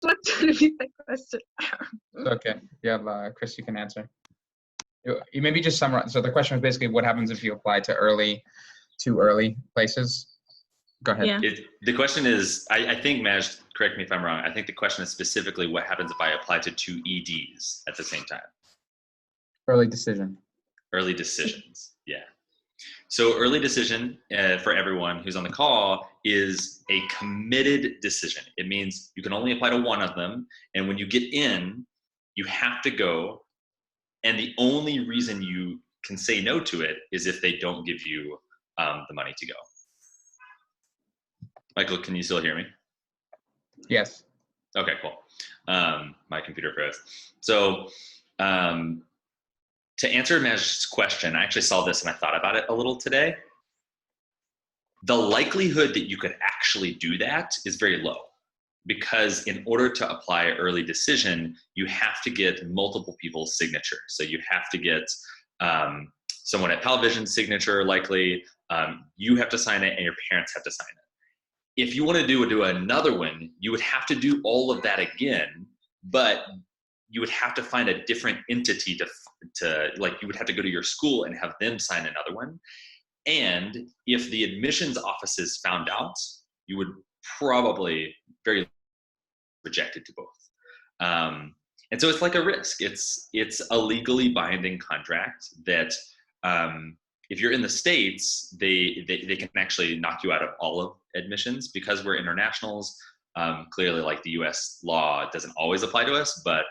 like to repeat the question. Okay. Yeah, Chris, you can answer. You maybe just summarize. So the question was basically what happens if you apply to too early places? Go ahead. Yeah. The question is, I think, Maj, correct me if I'm wrong, I think the question is specifically what happens if I apply to 2 EDs at the same time? Early decision. Early decisions, yeah. So early decision for everyone who's on the call is a committed decision. It means you can only apply to one of them, and when you get in, you have to go, and the only reason you can say no to it is if they don't give you the money to go. Michael, can you still hear me? Yes. Okay, cool. My computer froze. So to answer Maj's question, I actually saw this and I thought about it a little today. The likelihood that you could actually do that is very low, because in order to apply early decision, you have to get multiple people's signature. So you have to get someone at Palavision's signature, likely. You have to sign it and your parents have to sign it. If you want to do another one, you would have to do all of that again, but you would have to find a different entity to like, you would have to go to your school and have them sign another one. And if the admissions offices found out, you would probably very rejected to both. And so it's like a risk. It's a legally binding contract that if you're in the States, they can actually knock you out of all of admissions because we're internationals. Clearly, like, the US law doesn't always apply to us, but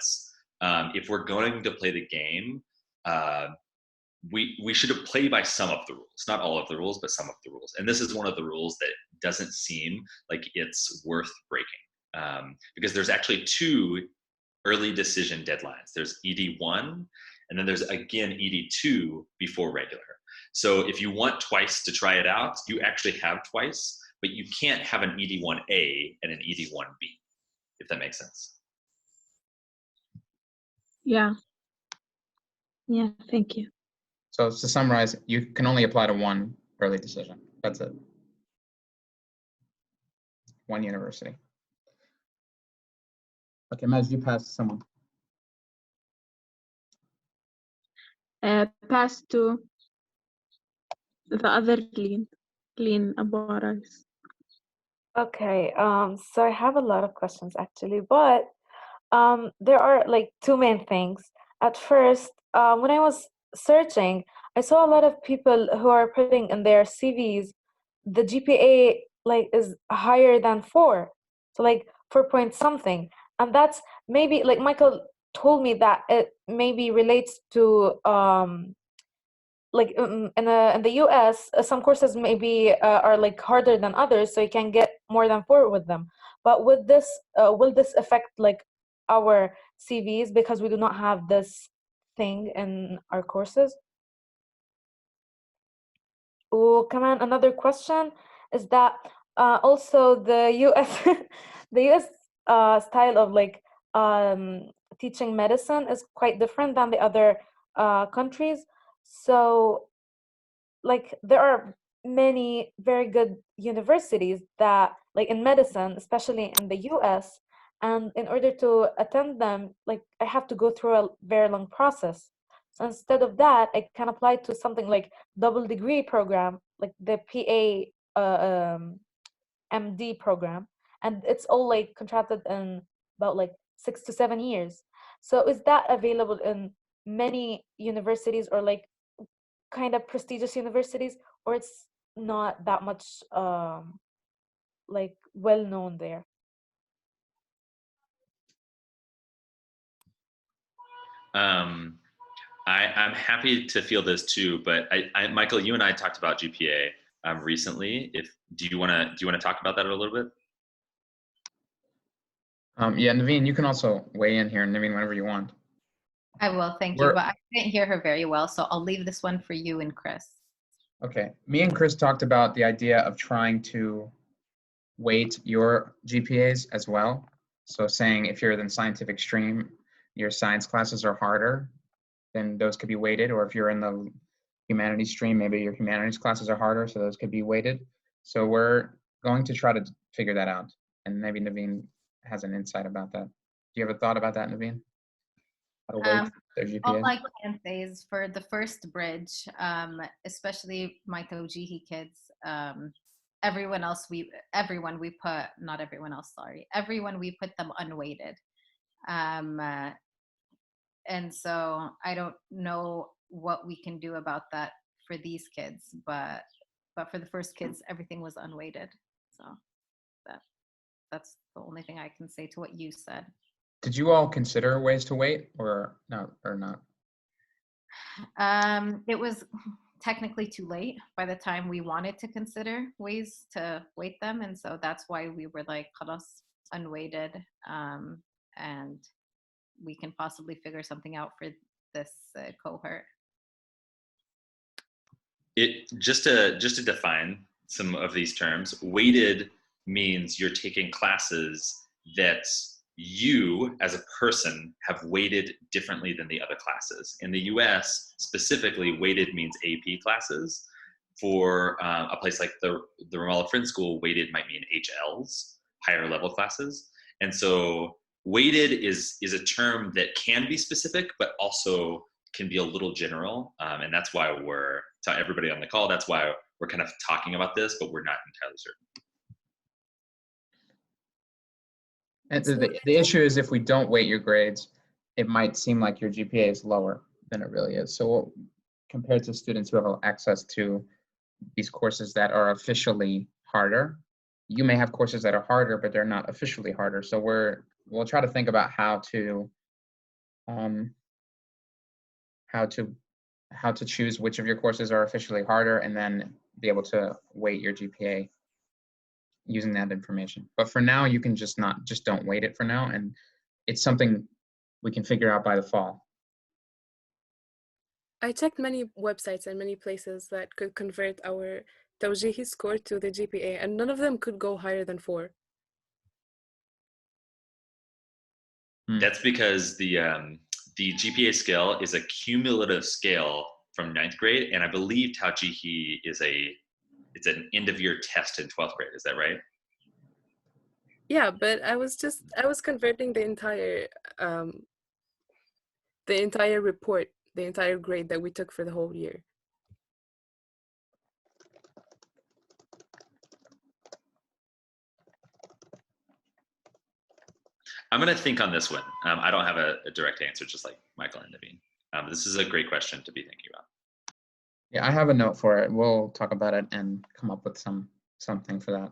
if we're going to play the game, we should play by some of the rules, not all of the rules, but some of the rules. And this is one of the rules that doesn't seem like it's worth breaking, because there's actually 2 early decision deadlines. There's ED1, and then there's again ED2 before regular. So if you want twice to try it out, you actually have twice, but you can't have an ED1A and an ED1B, if that makes sense. Yeah. Yeah, thank you. So to summarize, you can only apply to one early decision. That's it. One university. Okay, Maj, you pass to someone. Pass to the other Lean Abarais. Okay, so I have a lot of questions actually, but there are like 2 main things. At first, when I was searching, I saw a lot of people who are putting in their CVs the GPA like is higher than 4, so like 4 point something, and that's maybe like Michael told me that it maybe relates to like in the US, some courses maybe are like harder than others, so you can get more than 4 with them. But with this, will this affect like our CVs because we do not have this thing in our courses? Oh, come on, another question is that also the US, the US style of like teaching medicine is quite different than the other countries. So like there are many very good universities that like in medicine, especially in the US, and in order to attend them, like I have to go through a very long process. So instead of that, I can apply to something like double degree program, like the MD program, and it's all like contracted in about like 6 to 7 years. So is that available in many universities or like kind of prestigious universities, or it's not that much like well known there? I'm happy to feel this too, but Michael, you and I talked about GPA recently. Do you want to talk about that a little bit? Yeah, Naveen, you can also weigh in here, Naveen, whenever you want. I will, thank you, but I didn't hear her very well, so I'll leave this one for you and Chris. Okay, me and Chris talked about the idea of trying to weight your GPAs as well. So saying if you're in the scientific stream, your science classes are harder, then those could be weighted, or if you're in the humanities stream, maybe your humanities classes are harder, so those could be weighted. So we're going to try to figure that out, and maybe Naveen has an insight about that. Do you have a thought about that, Naveen? How to weight their All GPAs? I can say is for the first bridge, especially my Tawjihi kids, everyone we put, not everyone else, sorry, everyone we put them unweighted. And so I don't know what we can do about that for these kids, but for the first kids, everything was unweighted. So that's the only thing I can say to what you said. Did you all consider ways to weight or not? It was technically too late by the time we wanted to consider ways to weight them, and so that's why we were like, khalas, unweighted, and we can possibly figure something out for this cohort. Just to define some of these terms, weighted means you're taking classes that you as a person have weighted differently than the other classes. In the US, specifically, weighted means AP classes. For a place like the Ramallah Friends School, weighted might mean HLs, higher level classes. And so weighted is a term that can be specific, but also can be a little general. And that's why we're, to everybody on the call, that's why we're kind of talking about this, but we're not entirely certain. And the issue is if we don't weight your grades, it might seem like your GPA is lower than it really is. So compared to students who have access to these courses that are officially harder, you may have courses that are harder, but they're not officially harder. So we'll try to think about how to choose which of your courses are officially harder and then be able to weight your GPA using that information. But for now, you can just don't weight it for now, and it's something we can figure out by the fall. I checked many websites and many places that could convert our Tawjihi score to the GPA, and none of them could go higher than 4. That's because the GPA scale is a cumulative scale from 9th grade, and I believe Tawjihi it's an end of year test in 12th grade. Is that right? Yeah, but I was converting the entire report, the entire grade that we took for the whole year. I'm going to think on this one. I don't have a direct answer, just like Michael and Naveen. This is a great question to be thinking about. Yeah, I have a note for it. We'll talk about it and come up with something for that.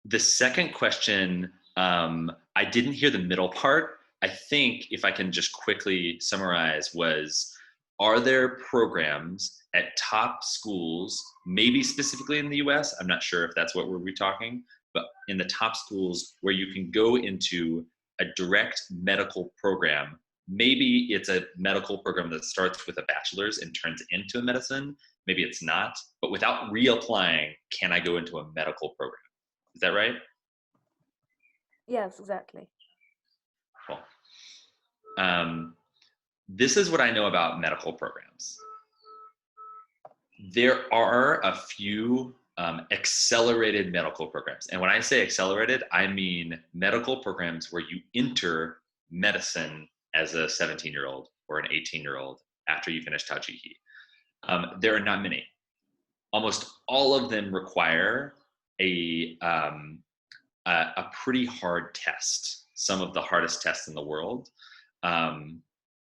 The second question, I didn't hear the middle part. I think if I can just quickly summarize was, are there programs at top schools, maybe specifically in the US, I'm not sure if that's what we're talking, but in the top schools where you can go into a direct medical program. Maybe it's a medical program that starts with a bachelor's and turns into a medicine. Maybe it's not, but without reapplying, can I go into a medical program? Is that right? Yes, exactly. Cool. This is what I know about medical programs. There are a few accelerated medical programs. And when I say accelerated, I mean medical programs where you enter medicine as a 17-year-old or an 18-year-old after you finish Tawjihi. There are not many. Almost all of them require a pretty hard test, some of the hardest tests in the world.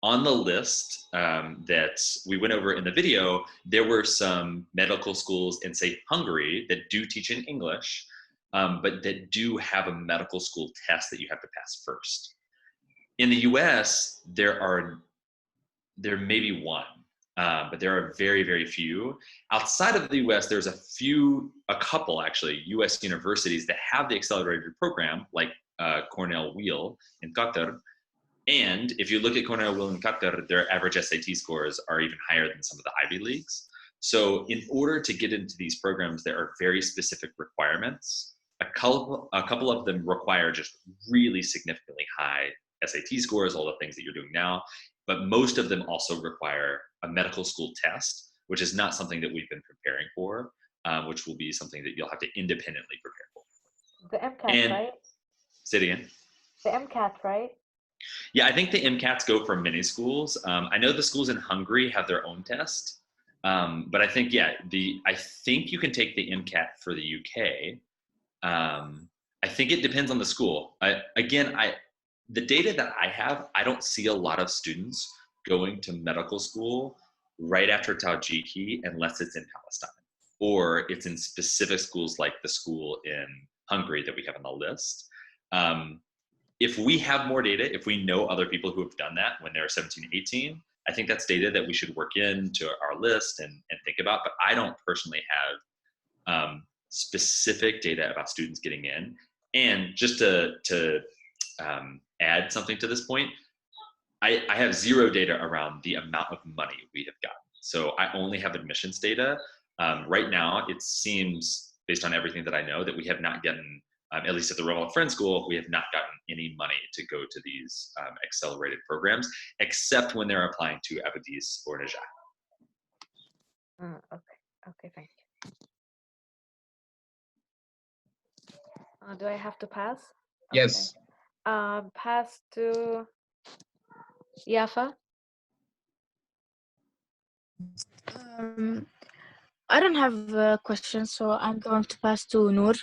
On the list that we went over in the video, there were some medical schools in, say, Hungary that do teach in English, but that do have a medical school test that you have to pass first. In the US, there may be one, but there are very, very few. Outside of the US, there's a couple actually, US universities that have the accelerated program, like Cornell Wheel in Qatar. And if you look at Cornell Wheel in Qatar, their average SAT scores are even higher than some of the Ivy Leagues. So in order to get into these programs, there are very specific requirements. A couple of them require just really significantly high SAT scores, all the things that you're doing now, but most of them also require a medical school test, which is not something that we've been preparing for. which will be something that you'll have to independently prepare for. The MCAT, And- right? Say it again. The MCAT, right? Yeah, I think the MCATs go for many schools. I know the schools in Hungary have their own test, but I think I think you can take the MCAT for the UK. I think it depends on the school. The data that I have, I don't see a lot of students going to medical school right after Taujiki unless it's in Palestine or it's in specific schools like the school in Hungary that we have on the list. If we have more data, if we know other people who have done that when they're 17, 18, I think that's data that we should work into our list and think about. But I don't personally have specific data about students getting in. And just to add something to this point, I have zero data around the amount of money we have gotten. So I only have admissions data. Right now, it seems, based on everything that I know, that we have not gotten, at least at the Revolve Friends School, we have not gotten any money to go to these accelerated programs, except when they're applying to Abadis or Najaf. Okay, thank you. Do I have to pass? Yes. Okay. Pass to Yafa. I don't have a question, so I'm going to pass to Noor.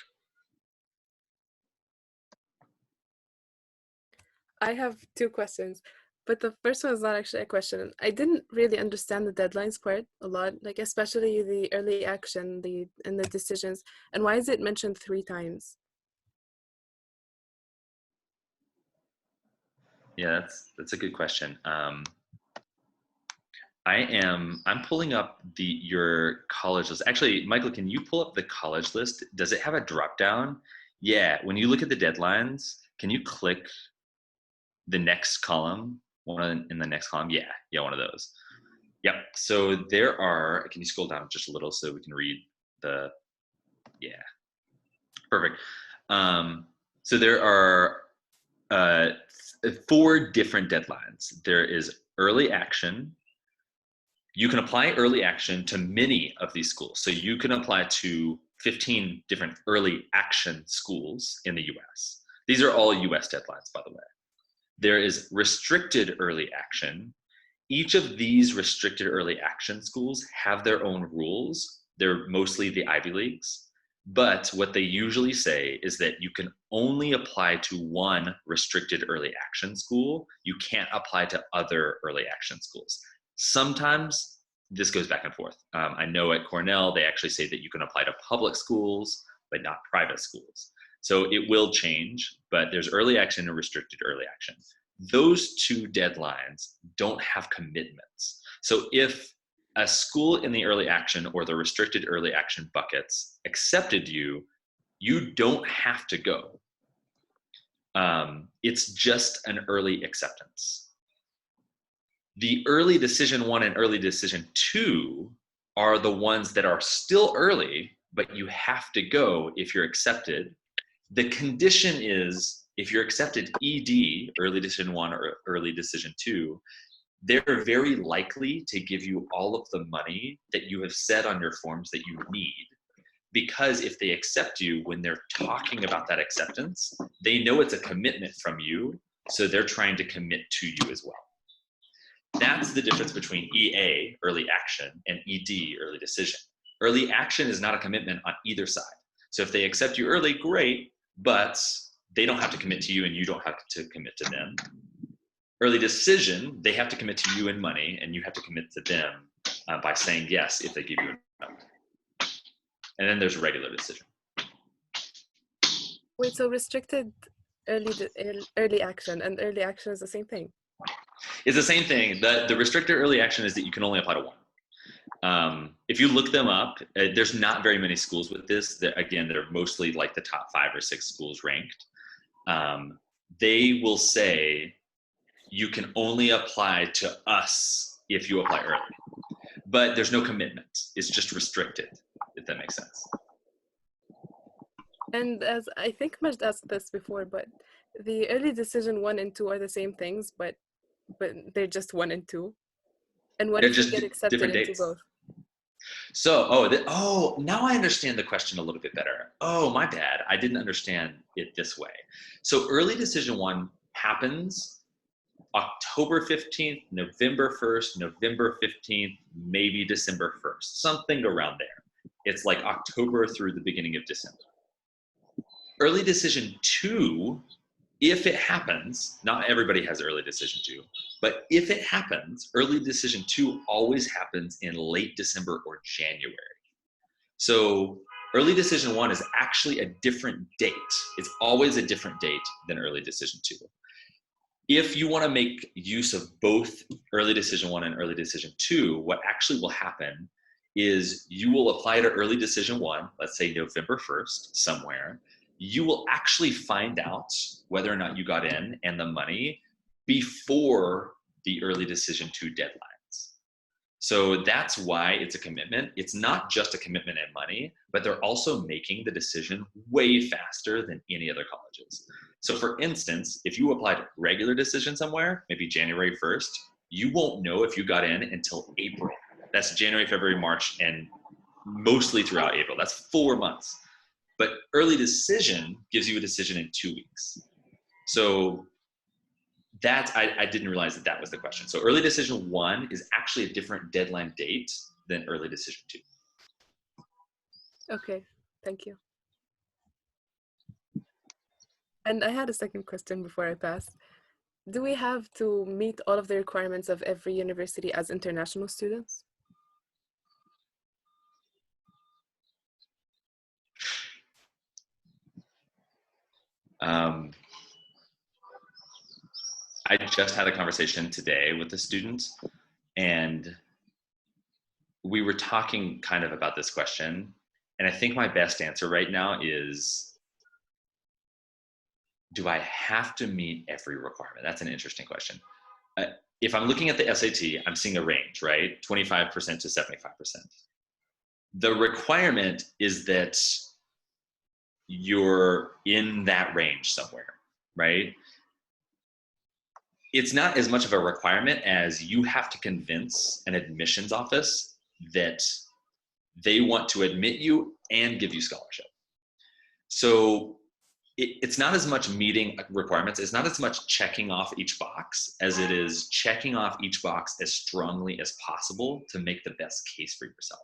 I have two questions, but the first one is not actually a question. I didn't really understand the deadlines part a lot, like especially the early action, and the decisions, and why is it mentioned 3 times? Yeah, that's a good question. I'm pulling up your college list. Actually, Michael, can you pull up the college list? Does it have a drop down? Yeah, when you look at the deadlines, can you click the next column? One in the next column? Yeah, one of those. Yep. So there are, can you scroll down just a little so we can read perfect. So there are 4 different deadlines. There is early action. You can apply early action to many of these schools. So you can apply to 15 different early action schools in the US. These are all US deadlines, by the way. There is restricted early action. Each of these restricted early action schools have their own rules. They're mostly the Ivy Leagues. But what they usually say is that you can only apply to one restricted early action school. You can't apply to other early action schools. Sometimes this goes back and forth. I know at Cornell, they actually say that you can apply to public schools, but not private schools. So it will change, but there's early action and restricted early action. Those 2 deadlines don't have commitments. So if a school in the early action or the restricted early action buckets accepted you, you don't have to go. It's just an early acceptance. The early decision 1 and early decision 2 are the ones that are still early, but you have to go if you're accepted. The condition is if you're accepted ED, early decision 1 or early decision 2, they're very likely to give you all of the money that you have said on your forms that you need. Because if they accept you, when they're talking about that acceptance, they know it's a commitment from you, so they're trying to commit to you as well. That's the difference between EA, early action, and ED, early decision. Early action is not a commitment on either side. So if they accept you early, great, but they don't have to commit to you and you don't have to commit to them. Early decision, they have to commit to you in money and you have to commit to them by saying yes if they give you enough. And then there's regular decision. Wait, so restricted early action and early action is the same thing? It's the same thing. The restricted early action is that you can only apply to 1. If you look them up, there's not very many schools with this. Again, they're mostly like the top 5 or 6 schools ranked. They will say, you can only apply to us if you apply early. But there's no commitment. It's just restricted, if that makes sense. And as I think Majd asked this before, but the early decision 1 and 2 are the same things, but they're just 1 and 2. And what They're if you just get accepted different into dates. both? So, now I understand the question a little bit better. Oh, my bad. I didn't understand it this way. So early decision 1 happens October 15th, November 1st, November 15th, maybe December 1st, something around there. It's like October through the beginning of December. Early decision 2, if it happens, not everybody has early decision 2, but if it happens, early decision 2 always happens in late December or January. So early decision 1 is actually a different date. It's always a different date than early decision 2. If you want to make use of both early decision 1 and early decision 2, what actually will happen is you will apply to early decision 1, let's say November 1st, somewhere. You will actually find out whether or not you got in and the money before the early decision 2 deadlines. So that's why it's a commitment. It's not just a commitment in money, but they're also making the decision way faster than any other colleges. So for instance, if you applied regular decision somewhere, maybe January 1st, you won't know if you got in until April. That's January, February, March, and mostly throughout April. That's 4 months. But early decision gives you a decision in 2 weeks. So that, I didn't realize that that was the question. So early decision 1 is actually a different deadline date than early decision 2. Okay, thank you. And I had a second question before I pass. Do we have to meet all of the requirements of every university as international students? I just had a conversation today with a student, and we were talking kind of about this question. And I think my best answer right now is, do I have to meet every requirement? That's an interesting question. If I'm looking at the SAT, I'm seeing a range, right? 25% to 75%. The requirement is that you're in that range somewhere, right? It's not as much of a requirement as you have to convince an admissions office that they want to admit you and give you scholarship. So it's not as much meeting requirements. It's not as much checking off each box as it is checking off each box as strongly as possible to make the best case for yourself.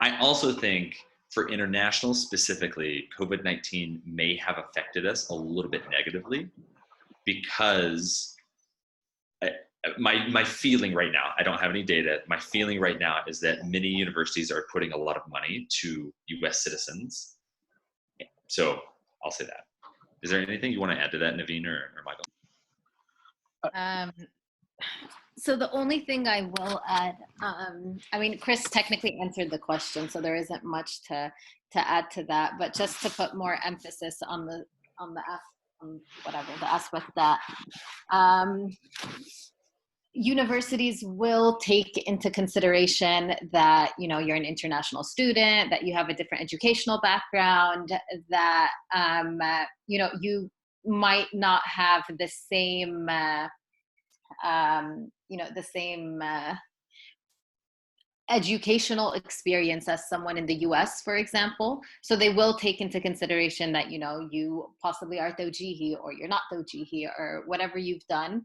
I also think for international specifically, COVID-19 may have affected us a little bit negatively, because my feeling right now, I don't have any data, my feeling right now is that many universities are putting a lot of money to US citizens. So I'll say that. Is there anything you want to add to that, Naveen or Michael? So the only thing I will add, I mean, Chris technically answered the question, so there isn't much to add to that, but just to put more emphasis on the aspect that universities will take into consideration that, you know, you're an international student, that you have a different educational background, that, you know, you might not have the same, you know, the same educational experience as someone in the US, for example. So they will take into consideration that, you know, you possibly are Tawjihi or you're not Tawjihi or whatever you've done.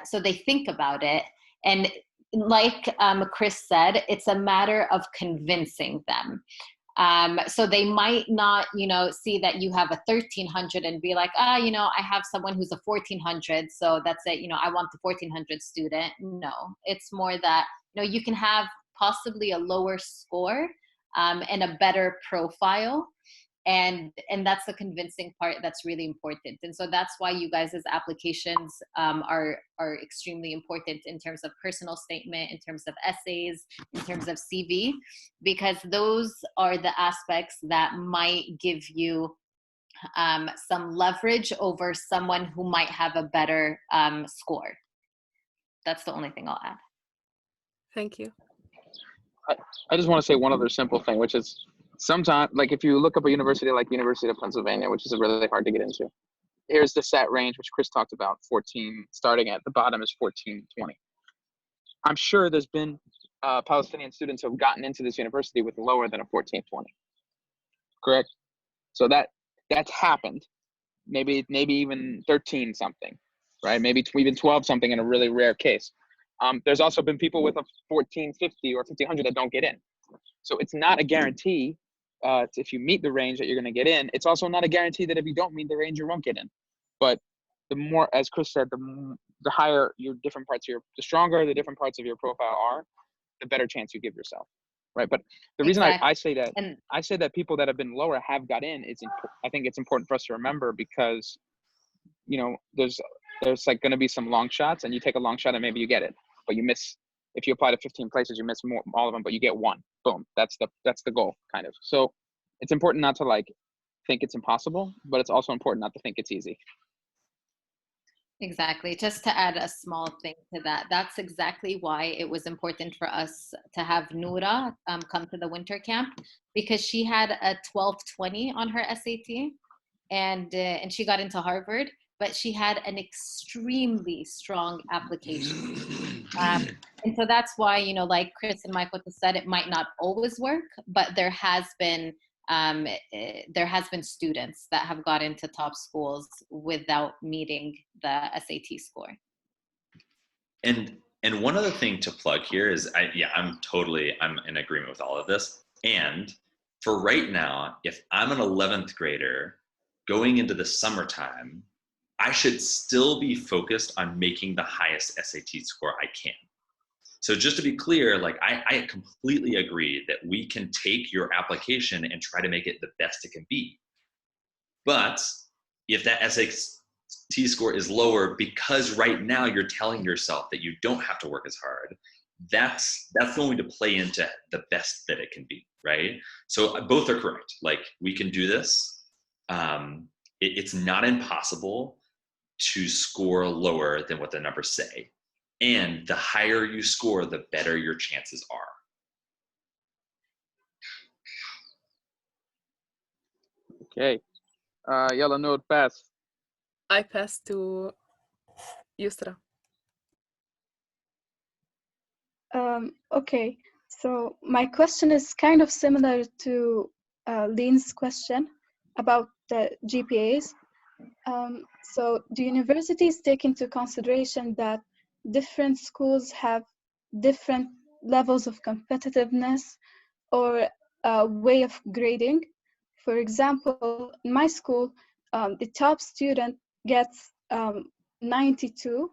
So they think about it. And like Chris said, it's a matter of convincing them. So they might not, you know, see that you have a 1300 and be like, you know, I have someone who's a 1400, so that's it, you know, I want the 1400 student. No, it's more that, you know, you can have possibly a lower score and a better profile. And that's the convincing part that's really important. And so that's why you guys' applications are extremely important in terms of personal statement, in terms of essays, in terms of CV, because those are the aspects that might give you some leverage over someone who might have a better score. That's the only thing I'll add. Thank you. I just want to say one other simple thing, which is sometimes, like if you look up a university like University of Pennsylvania, which is really hard to get into, here's the SAT range, which Chris talked about, 14, starting at the bottom is 1420. I'm sure there's been Palestinian students who have gotten into this university with lower than a 1420. Correct? So that's happened. Maybe even 13 something, right? Maybe even 12 something in a really rare case. There's also been people with a 1450 or 1500 that don't get in. So it's not a guarantee if you meet the range that you're going to get in. It's also not a guarantee that if you don't meet the range, you won't get in. But the more, as Chris said, the higher your different parts of the stronger the different parts of your profile are, the better chance you give yourself, right? But the reason I say that, And I say that people that have been lower have got in is, I think it's important for us to remember, because, you know, there's like going to be some long shots, and you take a long shot and maybe you get it, but you miss. If you apply to 15 places, you miss all of them, but you get one. Boom. That's the goal, kind of. So it's important not to like think it's impossible, but it's also important not to think it's easy. exactly. Just to add a small thing to that, that's exactly why it was important for us to have Noura come to the winter camp, because she had a 1220 on her SAT, and she got into Harvard, but she had an extremely strong application. And so that's why, you know, like Chris and Michael just said, it might not always work, but there has been students that have got into top schools without meeting the SAT score. And one other thing to plug here is, I'm in agreement with all of this. And for right now, if I'm an 11th grader going into the summertime, I should still be focused on making the highest SAT score I can. So just to be clear, like I completely agree that we can take your application and try to make it the best it can be. But if that SAT score is lower because right now you're telling yourself that you don't have to work as hard, that's going to play into the best that it can be, right? So both are correct. Like, we can do this. It's not impossible to score lower than what the numbers say. And the higher you score, the better your chances are. Okay. Yellow node pass. I pass to Yusra. Okay, so my question is kind of similar to Lean's question about the GPAs. So do universities take into consideration that different schools have different levels of competitiveness or a way of grading? For example, in my school, the top student gets 92,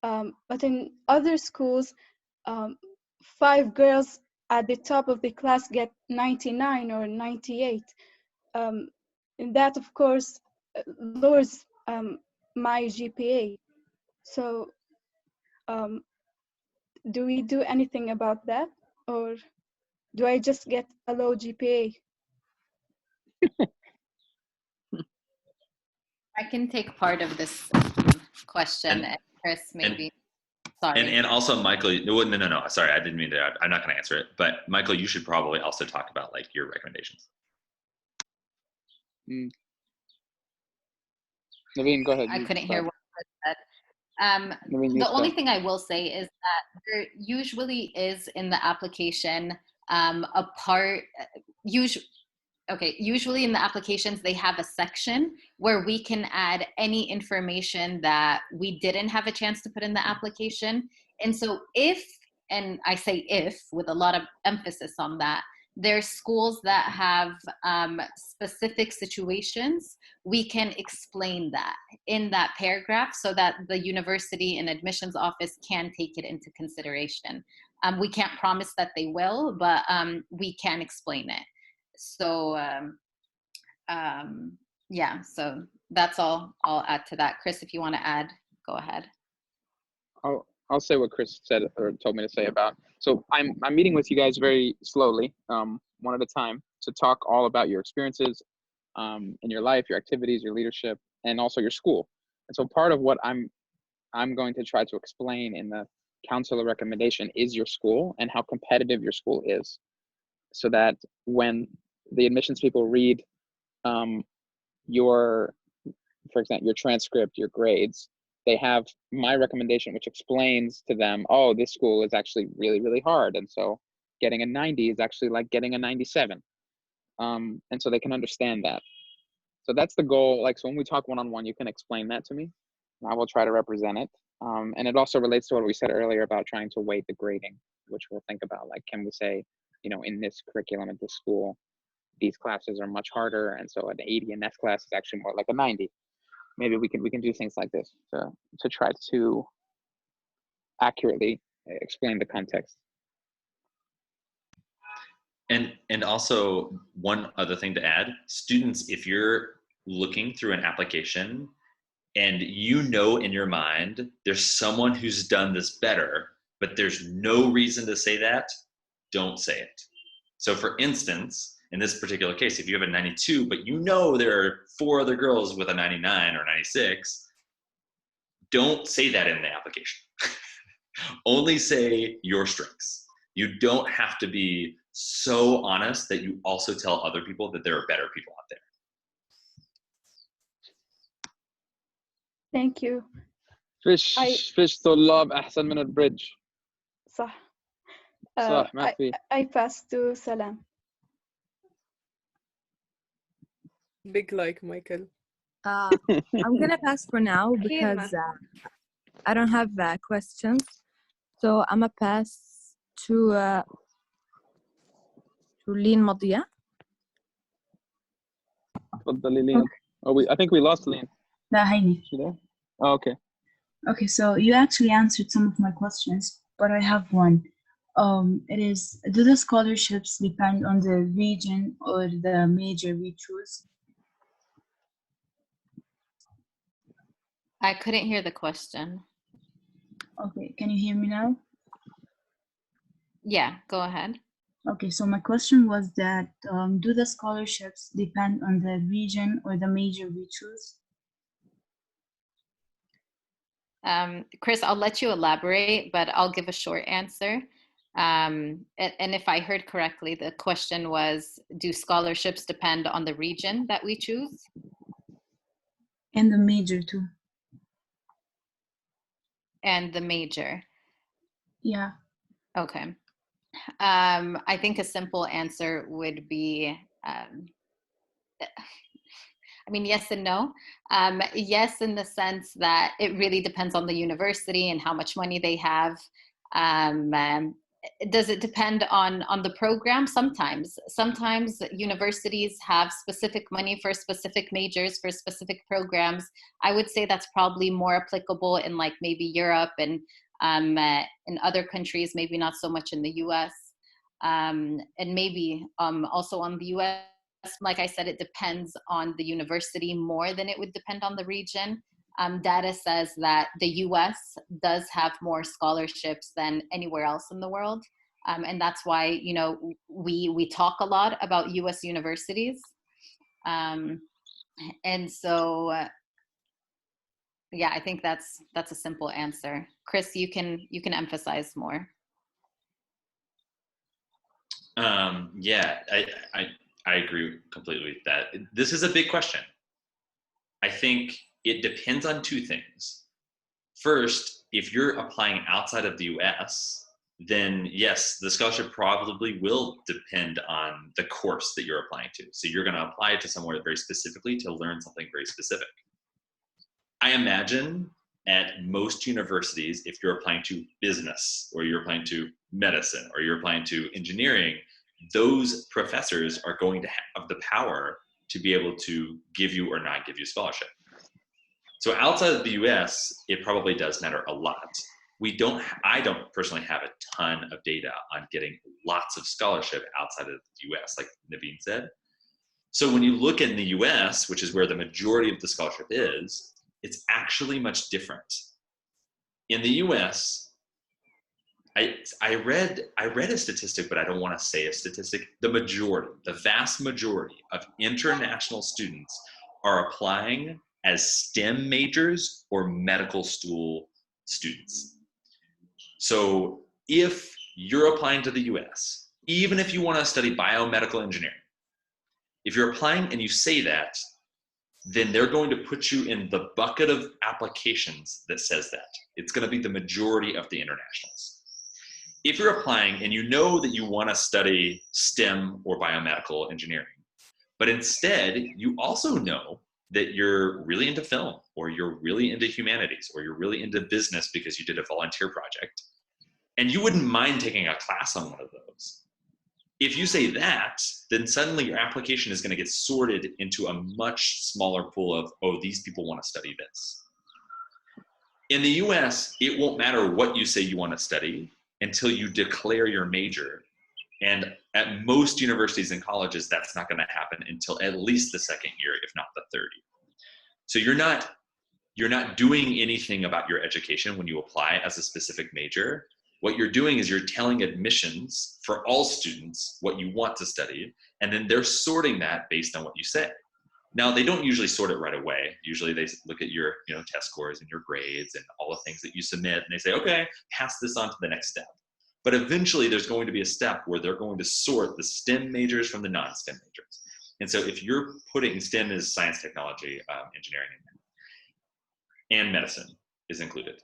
but in other schools, 5 girls at the top of the class get 99 or 98. And that, of course, lowers my GPA. So do we do anything about that? Or do I just get a low GPA? I can take part of this question, and Chris maybe. Sorry. And also, Michael, no, sorry, I didn't mean to. I'm not going to answer it. But Michael, you should probably also talk about like your recommendations. Naveen, go ahead. I couldn't hear what Chris said. The only thing I will say is that there usually is in the application a part. Usually in the applications, they have a section where we can add any information that we didn't have a chance to put in the application. And so if, and I say if with a lot of emphasis on that, there's schools that have specific situations, we can explain that in that paragraph so that the university and admissions office can take it into consideration. We can't promise that they will, but we can explain it. So yeah, so that's all I'll add to that. Chris, if you want to add, go ahead. I'll say what Chris said or told me to say about. So I'm meeting with you guys very slowly, one at a time, to talk all about your experiences in your life, your activities, your leadership, and also your school. And so part of what I'm going to try to explain in the counselor recommendation is your school and how competitive your school is, so that when the admissions people read for example, your transcript, your grades, they have my recommendation, which explains to them, oh, this school is actually really, really hard. And so getting a 90 is actually like getting a 97. And so they can understand that. So that's the goal. Like, so when we talk one-on-one, you can explain that to me. And I will try to represent it. And it also relates to what we said earlier about trying to weight the grading, which we'll think about. Like, can we say, you know, in this curriculum at this school, these classes are much harder, and so an 80 in this class is actually more like a 90. Maybe we can do things like this to try to accurately explain the context. And also one other thing to add, students, if you're looking through an application and you know in your mind there's someone who's done this better, but there's no reason to say that, don't say it. So for instance, in this particular case, if you have a 92, but you know there are 4 other girls with a 99 or 96, don't say that in the application. Only say your strengths. You don't have to be so honest that you also tell other people that there are better people out there. Thank you. فيش طلاب أحسن من البريدج. صح. صح ما في. I pass to Salam. Big like Michael. I'm gonna pass for now because I don't have questions. So I'm gonna pass to Lynn Madia. تفضلي لين. Oh, I think we lost Lynn. لا هيني. She there? Oh, okay. Okay, so you actually answered some of my questions, but I have one. It is, do the scholarships depend on the region or the major we choose? I couldn't hear the question. Okay, can you hear me now? Yeah, go ahead. Okay, so my question was that, do the scholarships depend on the region or the major we choose? Chris, I'll let you elaborate, but I'll give a short answer. And if I heard correctly, the question was, do scholarships depend on the region that we choose? And the major too. And the major. Yeah. Okay. I think a simple answer would be, I mean, yes and no. Yes, in the sense that it really depends on the university and how much money they have. Does it depend on the program? Sometimes. Sometimes universities have specific money for specific majors, for specific programs. I would say that's probably more applicable in like maybe Europe and in other countries, maybe not so much in the US. And maybe also on the US, like I said, it depends on the university more than it would depend on the region. Data says that the US does have more scholarships than anywhere else in the world. And that's why, you know, we talk a lot about US universities. And so, yeah, I think that's a simple answer. Chris, you can emphasize more. Yeah, I agree completely with that. This is a big question. I think it depends on 2 things. First, if you're applying outside of the US, then yes, the scholarship probably will depend on the course that you're applying to. So you're going to apply it to somewhere very specifically to learn something very specific. I imagine at most universities, if you're applying to business or you're applying to medicine or you're applying to engineering, those professors are going to have the power to be able to give you or not give you a scholarship. So outside of the US, it probably does matter a lot. I don't personally have a ton of data on getting lots of scholarship outside of the US, like Naveen said. So when you look in the US, which is where the majority of the scholarship is, it's actually much different. In the US, I read a statistic, but I don't want to say a statistic. The vast majority of international students are applying as STEM majors or medical school students. So if you're applying to the US, even if you want to study biomedical engineering, if you're applying and you say that, then they're going to put you in the bucket of applications that says that. It's going to be the majority of the internationals. If you're applying and you know that you want to study STEM or biomedical engineering, but instead you also know that you're really into film, or you're really into humanities, or you're really into business because you did a volunteer project, and you wouldn't mind taking a class on one of those. If you say that, then suddenly your application is going to get sorted into a much smaller pool of, oh, these people want to study this. In the US, it won't matter what you say you want to study until you declare your major. And at most universities and colleges, that's not going to happen until at least the second year, if not the third year. So you're not doing anything about your education when you apply as a specific major. What you're doing is you're telling admissions for all students what you want to study, and then they're sorting that based on what you say. Now, they don't usually sort it right away. Usually they look at your test scores and your grades and all the things that you submit, and they say, okay, pass this on to the next step. But eventually there's going to be a step where they're going to sort the STEM majors from the non-STEM majors. And so if you're putting STEM as science, technology, engineering, and medicine is included.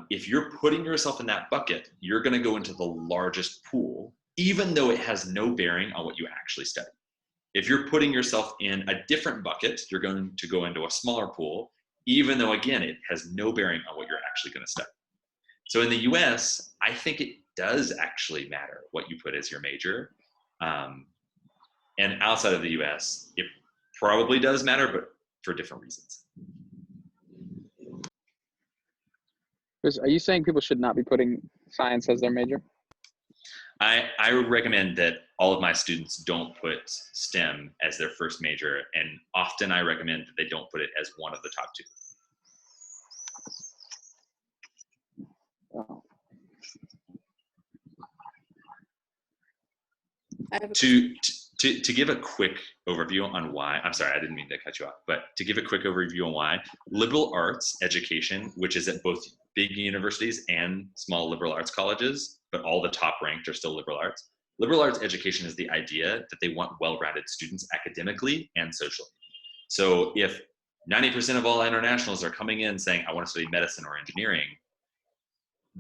If you're putting yourself in that bucket, you're going to go into the largest pool, even though it has no bearing on what you actually study. If you're putting yourself in a different bucket, you're going to go into a smaller pool, even though, again, it has no bearing on what you're actually going to study. So in the US, I think it does actually matter what you put as your major. And outside of the US, it probably does matter, but for different reasons. Chris, are you saying people should not be putting science as their major? I would recommend that all of my students don't put STEM as their first major, and often I recommend that they don't put it as one of the top two. Oh. To give a quick overview on why, I'm sorry, I didn't mean to cut you off, but to give a quick overview on why, liberal arts education, which is at both big universities and small liberal arts colleges, but all the top ranked are still liberal arts. Liberal arts education is the idea that they want well-rounded students academically and socially. So if 90% of all internationals are coming in saying, I want to study medicine or engineering,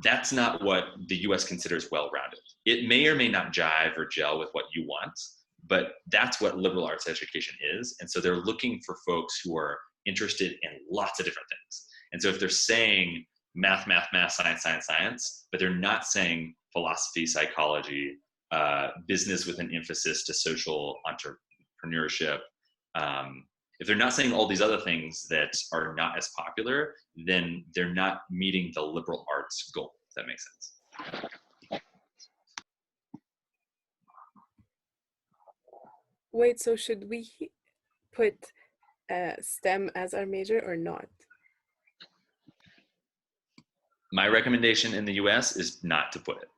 that's not what the US considers well-rounded. It may or may not jive or gel with what you want, but that's what liberal arts education is. And so they're looking for folks who are interested in lots of different things. And so if they're saying math, science, but they're not saying philosophy, psychology, business with an emphasis to social entrepreneurship, if they're not saying all these other things that are not as popular, then they're not meeting the liberal arts goal, if that makes sense. Wait, so should we put STEM as our major or not? My recommendation in the US is not to put it.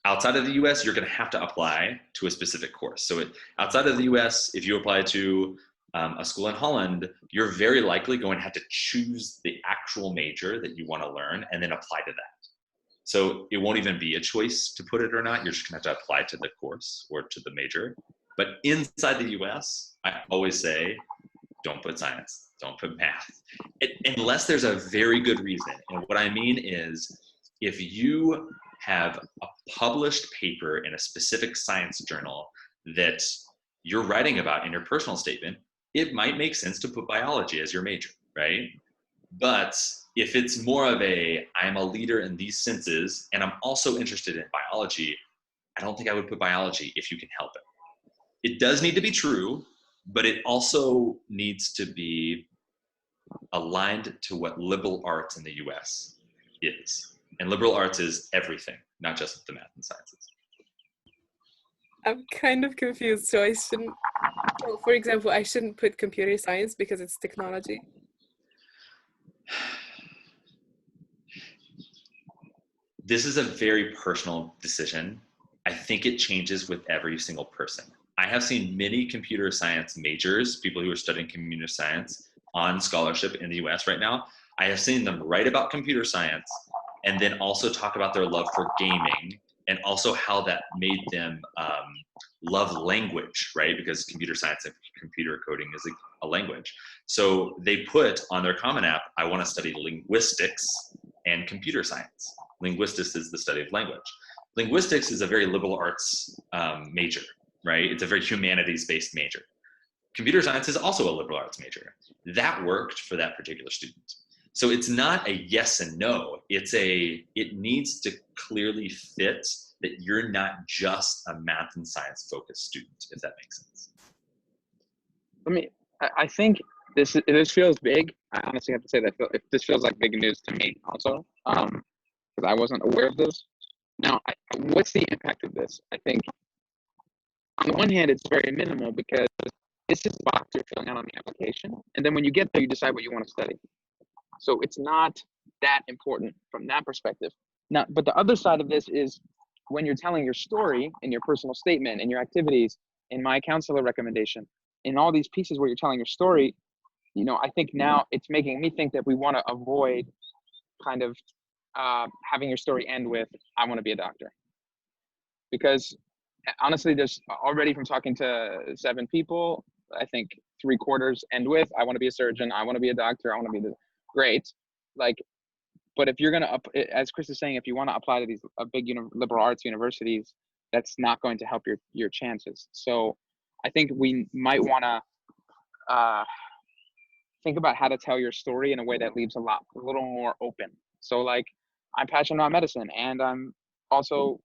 Outside of the US, you're going to have to apply to a specific course. So outside of the US, if you apply to a school in Holland, you're very likely going to have to choose the actual major that you want to learn and then apply to that. So it won't even be a choice to put it or not. You're just going to have to apply to the course or to the major. But inside the US, I always say, don't put science, don't put math, unless there's a very good reason. And what I mean is, if you have a published paper in a specific science journal that you're writing about in your personal statement, it might make sense to put biology as your major, right? But if it's more of I'm a leader in these senses, and I'm also interested in biology, I don't think I would put biology if you can help it. It does need to be true, but it also needs to be aligned to what liberal arts in the US is. And liberal arts is everything, not just the math and sciences. I'm kind of confused, so for example, I shouldn't put computer science because it's technology. This is a very personal decision. I think it changes with every single person. I have seen many computer science majors, people who are studying computer science on scholarship in the US right now. I have seen them write about computer science and then also talk about their love for gaming and also how that made them love language, right? Because computer science and computer coding is a language. So they put on their Common App, I want to study linguistics and computer science. Linguistics is the study of language. Linguistics is a very liberal arts major, right? It's a very humanities-based major. Computer science is also a liberal arts major. That worked for that particular student. So it's not a yes and no. It needs to clearly fit that you're not just a math and science focused student, if that makes sense. I think this feels big. I honestly have to say that this feels like big news to me also, because I wasn't aware of this. Now, what's the impact of this? I think on the one hand, it's very minimal because it's just a box you're filling out on the application. And then when you get there, you decide what you want to study. So it's not that important from that perspective. Now, but the other side of this is when you're telling your story in your personal statement and your activities, in my counselor recommendation, in all these pieces where you're telling your story, I think now it's making me think that we want to avoid kind of having your story end with, I want to be a doctor. Because honestly, there's already from talking to 7 people, I think 3/4 end with, I want to be a surgeon, I want to be a doctor, I want to be great. But if you're going to, as Chris is saying, if you want to apply to these big liberal arts universities, that's not going to help your chances. So I think we might want to think about how to tell your story in a way that leaves a little more open. So I'm passionate about medicine, and I'm also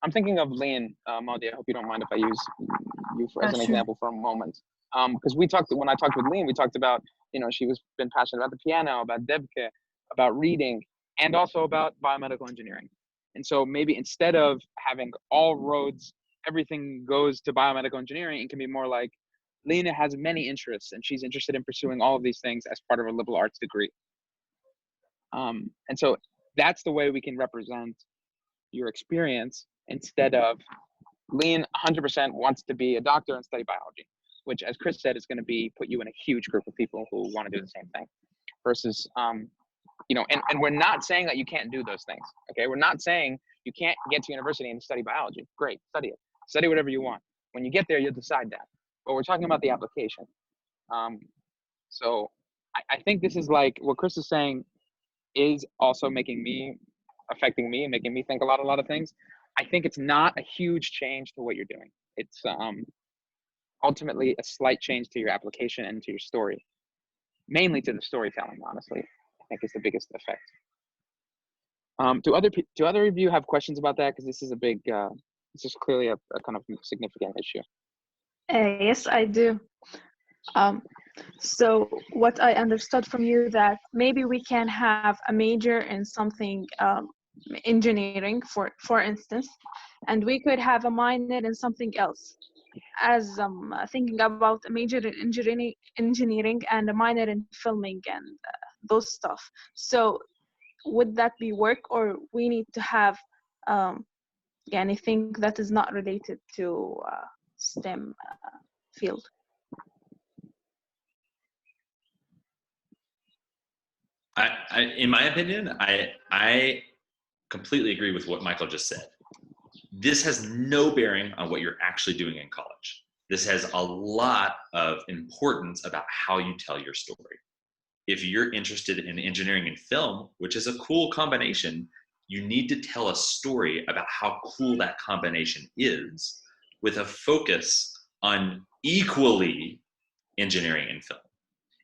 I'm thinking of Lynn Modi. I hope you don't mind if I use you as an example for a moment. Because when I talked with Lynn, we talked about, she been passionate about the piano, about Debke, about reading, and also about biomedical engineering. And so maybe instead of having all roads, everything goes to biomedical engineering, it can be more like Lena has many interests and she's interested in pursuing all of these things as part of a liberal arts degree. And so that's the way we can represent your experience instead of Lean 100% wants to be a doctor and study biology, which, as Chris said, is going to put you in a huge group of people who want to do the same thing versus, and we're not saying that you can't do those things. Okay. We're not saying you can't get to university and study biology. Great. Study it. Study whatever you want. When you get there, you'll decide that. But we're talking about the application. So I think this is like what Chris is saying is also affecting me and making me think a lot of things. I think it's not a huge change to what you're doing. It's ultimately a slight change to your application and to your story, mainly to the storytelling, honestly, I think is the biggest effect. Do other of you have questions about that? Because this is this is clearly a kind of significant issue. Yes, I do. So what I understood from you that maybe we can have a major in something engineering, for instance, and we could have a minor in something else. As thinking about a major in engineering and a minor in filming and those stuff. So would that be work, or we need to have anything that is not related to STEM field? In my opinion, I completely agree with what Michael just said. This has no bearing on what you're actually doing in college. This has a lot of importance about how you tell your story. If you're interested in engineering and film, which is a cool combination, you need to tell a story about how cool that combination is with a focus on equally engineering and film.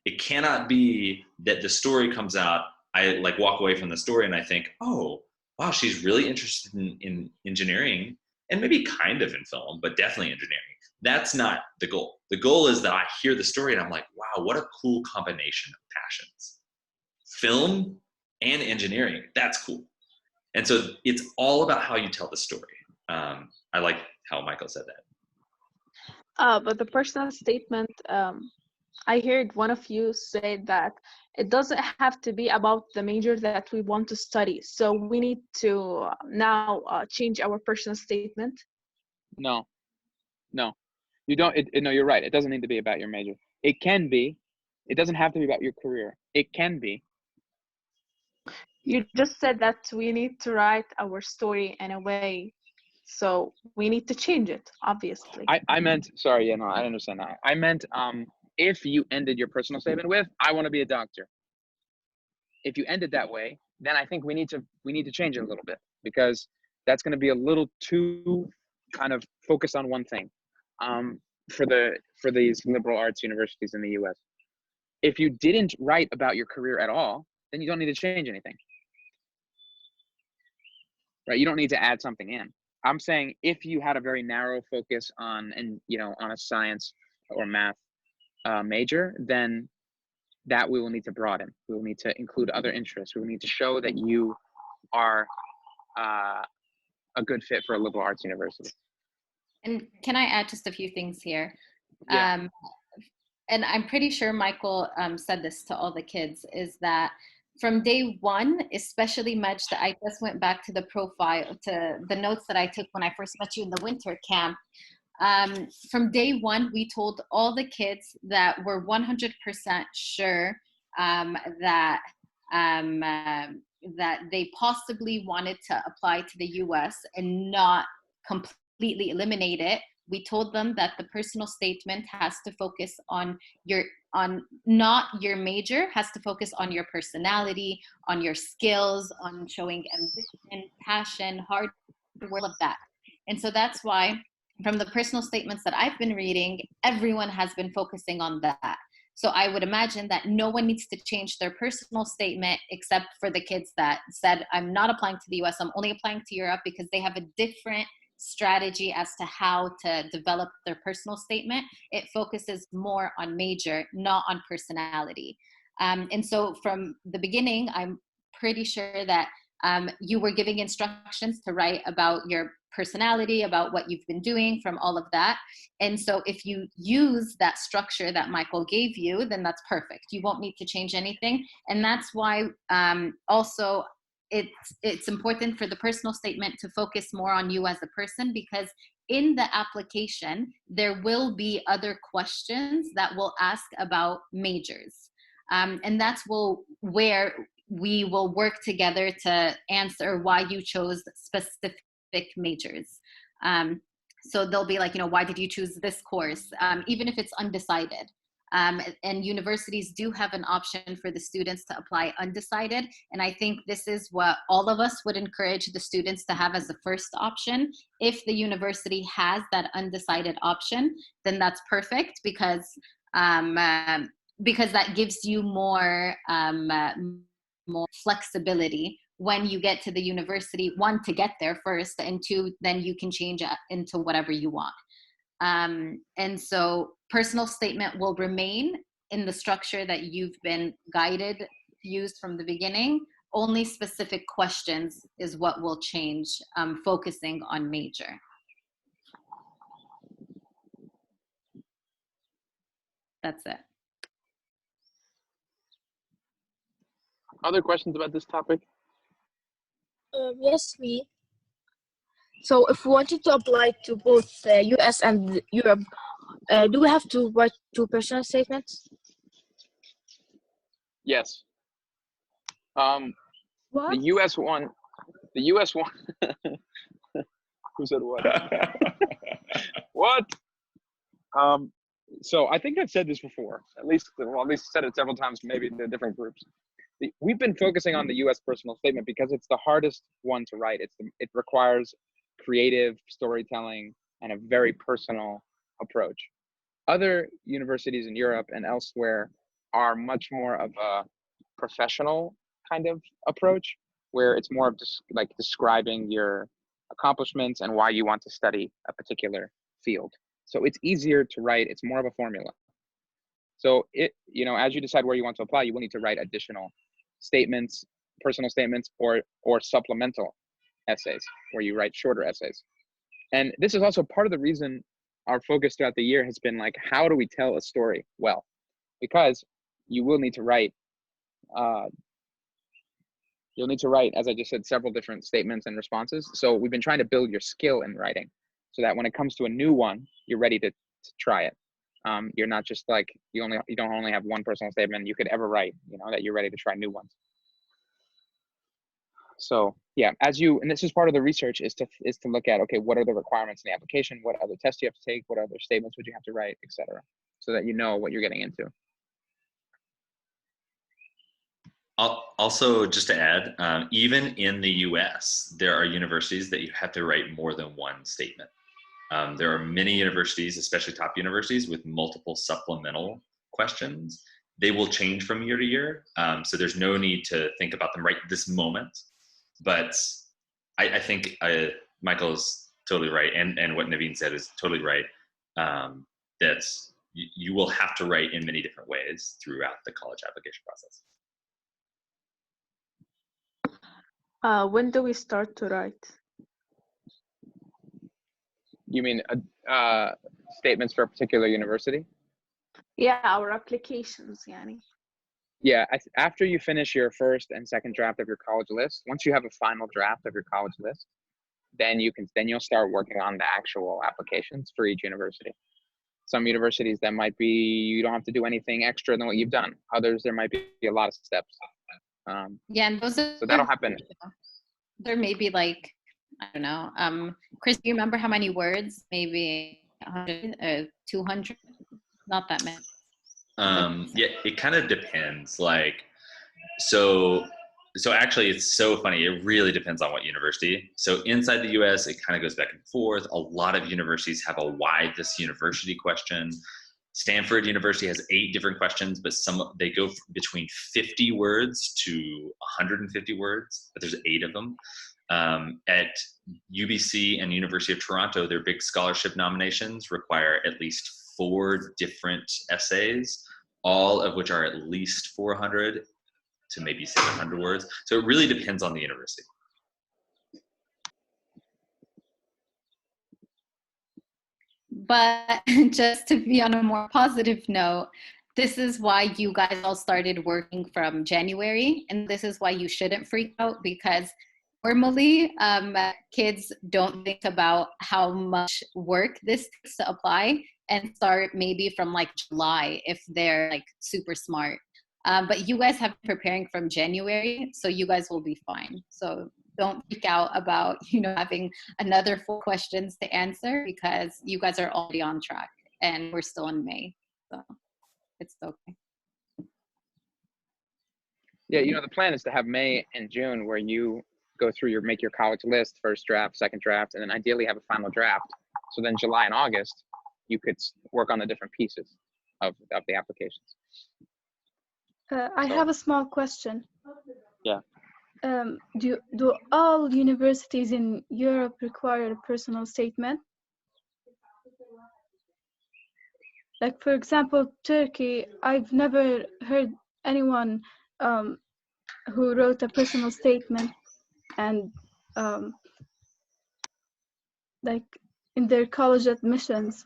It cannot be that the story comes out, I walk away from the story and I think, oh, wow, she's really interested in engineering and maybe kind of in film, but definitely engineering. That's not the goal. The goal is that I hear the story and I'm like, wow, what a cool combination of passions. Film and engineering, that's cool. And so it's all about how you tell the story. I like how Michael said that. But the personal statement, I heard one of you say that it doesn't have to be about the major that we want to study. So we need to now change our personal statement. No, you don't. No, you're right. It doesn't need to be about your major. It can be. It doesn't have to be about your career. It can be. You just said that we need to write our story in a way So we need to change it, obviously. I meant, sorry, yeah, no, I understand that. I meant if you ended your personal statement with, I want to be a doctor. If you end it that way, then I think we need to change it a little bit, because that's going to be a little too kind of focused on one thing for these liberal arts universities in the US. If you didn't write about your career at all, then you don't need to change anything. Right? You don't need to add something in. I'm saying if you had a very narrow focus on on a science or math major, then that we will need to broaden. We will need to include other interests. We will need to show that you are a good fit for a liberal arts university. And can I add just a few things here? Yeah. And I'm pretty sure Michael said this to all the kids, is that from day one, especially Medj, that I just went back to the profile, to the notes that I took when I first met you in the winter camp. From day one, we told all the kids that we're 100% sure that they possibly wanted to apply to the US and not completely eliminate it. We told them that the personal statement has to focus on not your major, has to focus on your personality, on your skills, on showing ambition, passion, hard work, all of that. And so that's why from the personal statements that I've been reading, everyone has been focusing on that. So I would imagine that no one needs to change their personal statement except for the kids that said, I'm not applying to the US, I'm only applying to Europe, because they have a different strategy as to how to develop their personal statement. It focuses more on major, not on personality. And so from the beginning, I'm pretty sure that you were giving instructions to write about your personality, about what you've been doing, from all of that. And so if you use that structure that Michael gave you, then that's perfect. You won't need to change anything. And that's why also it's important for the personal statement to focus more on you as a person, because in the application, there will be other questions that will ask about majors. And that's where we will work together to answer why you chose specific majors. So they'll be like, why did you choose this course? Even if it's undecided. And universities do have an option for the students to apply undecided. And I think this is what all of us would encourage the students to have as the first option. If the university has that undecided option, then that's perfect, because that gives you more flexibility when you get to the university, one, to get there first, and two, then you can change it into whatever you want. And so personal statement will remain in the structure that you've been guided, used from the beginning. Only specific questions is what will change, focusing on major. That's it. Other questions about this topic? Yes, me. So if we wanted to apply to both US and Europe, do we have to write two personal statements? Yes. What? The US one. Who said what? What? So I think I've said this before, at least said it several times, maybe in the different groups. We've been focusing on the US personal statement because it's the hardest one to write. It requires creative storytelling and a very personal approach. Other universities in Europe and elsewhere are much more of a professional kind of approach, where it's more of just like describing your accomplishments and why you want to study a particular field. So it's easier to write. It's more of a formula. So as you decide where you want to apply, you will need to write additional statements, personal statements, or supplemental essays, where you write shorter essays. And this is also part of the reason our focus throughout the year has been like, how do we tell a story well? Because you will need to write, as I just said, several different statements and responses. So we've been trying to build your skill in writing, so that when it comes to a new one, you're ready to try it. You're not just like, you don't only have one personal statement you could ever write, that you're ready to try new ones. So yeah, and this is part of the research is to look at, okay, what are the requirements in the application? What other tests you have to take? What other statements would you have to write, etc., so that you know what you're getting into. Also, just to add, even in the US, there are universities that you have to write more than one statement. There are many universities, especially top universities, with multiple supplemental questions. They will change from year to year, so there's no need to think about them right this moment. But I think Michael is totally right, and what Naveen said is totally right, that you will have to write in many different ways throughout the college application process. When do we start to write? You mean statements for a particular university? Yeah, our applications, yani. Yeah, after you finish your first and second draft of your college list, once you have a final draft of your college list, then you'll start working on the actual applications for each university. Some universities that might be, you don't have to do anything extra than what you've done. Others, there might be a lot of steps. Yeah, and those are, so that'll happen. There may be like, I don't know, Chris, do you remember how many words? Maybe 100, 200? Not that many. Yeah, it kind of depends. Like, so actually, it's so funny. It really depends on what university. So inside the U.S., it kind of goes back and forth. A lot of universities have a why this university question. Stanford University has 8 different questions, but they go between 50 words to 150 words, but there's 8 of them. At UBC and University of Toronto, their big scholarship nominations require at least 4 different essays, all of which are at least 400 to maybe 700 words. So it really depends on the university. But just to be on a more positive note, this is why you guys all started working from January, and this is why you shouldn't freak out, because normally kids don't think about how much work this takes to apply and start maybe from like July if they're like super smart. But you guys have been preparing from January, so you guys will be fine. So don't freak out about, having another 4 questions to answer, because you guys are already on track and we're still in May. So it's okay. Yeah, the plan is to have May and June where you go through make your college list, first draft, second draft, and then ideally have a final draft. So then July and August, you could work on the different pieces of the applications. I have a small question. Yeah. Do all universities in Europe require a personal statement? Like, for example, Turkey, I've never heard anyone who wrote a personal statement and like in their college admissions.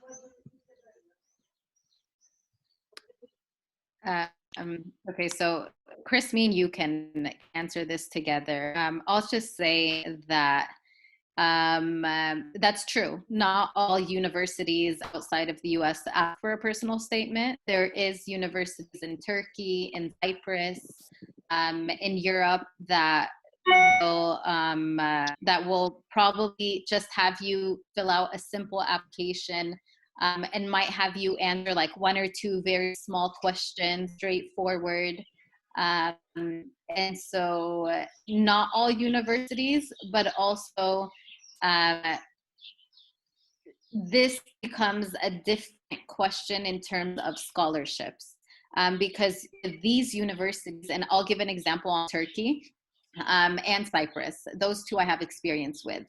Okay, so Chris, me and you can answer this together. I'll just say that that's true. Not all universities outside of the US ask for a personal statement. There is universities in Turkey, in Cyprus, in Europe that will probably just have you fill out a simple application and might have you answer like 1 or 2 very small questions, straightforward. And so not all universities, but also this becomes a different question in terms of scholarships, because these universities, and I'll give an example on Turkey and Cyprus, those 2 I have experience with.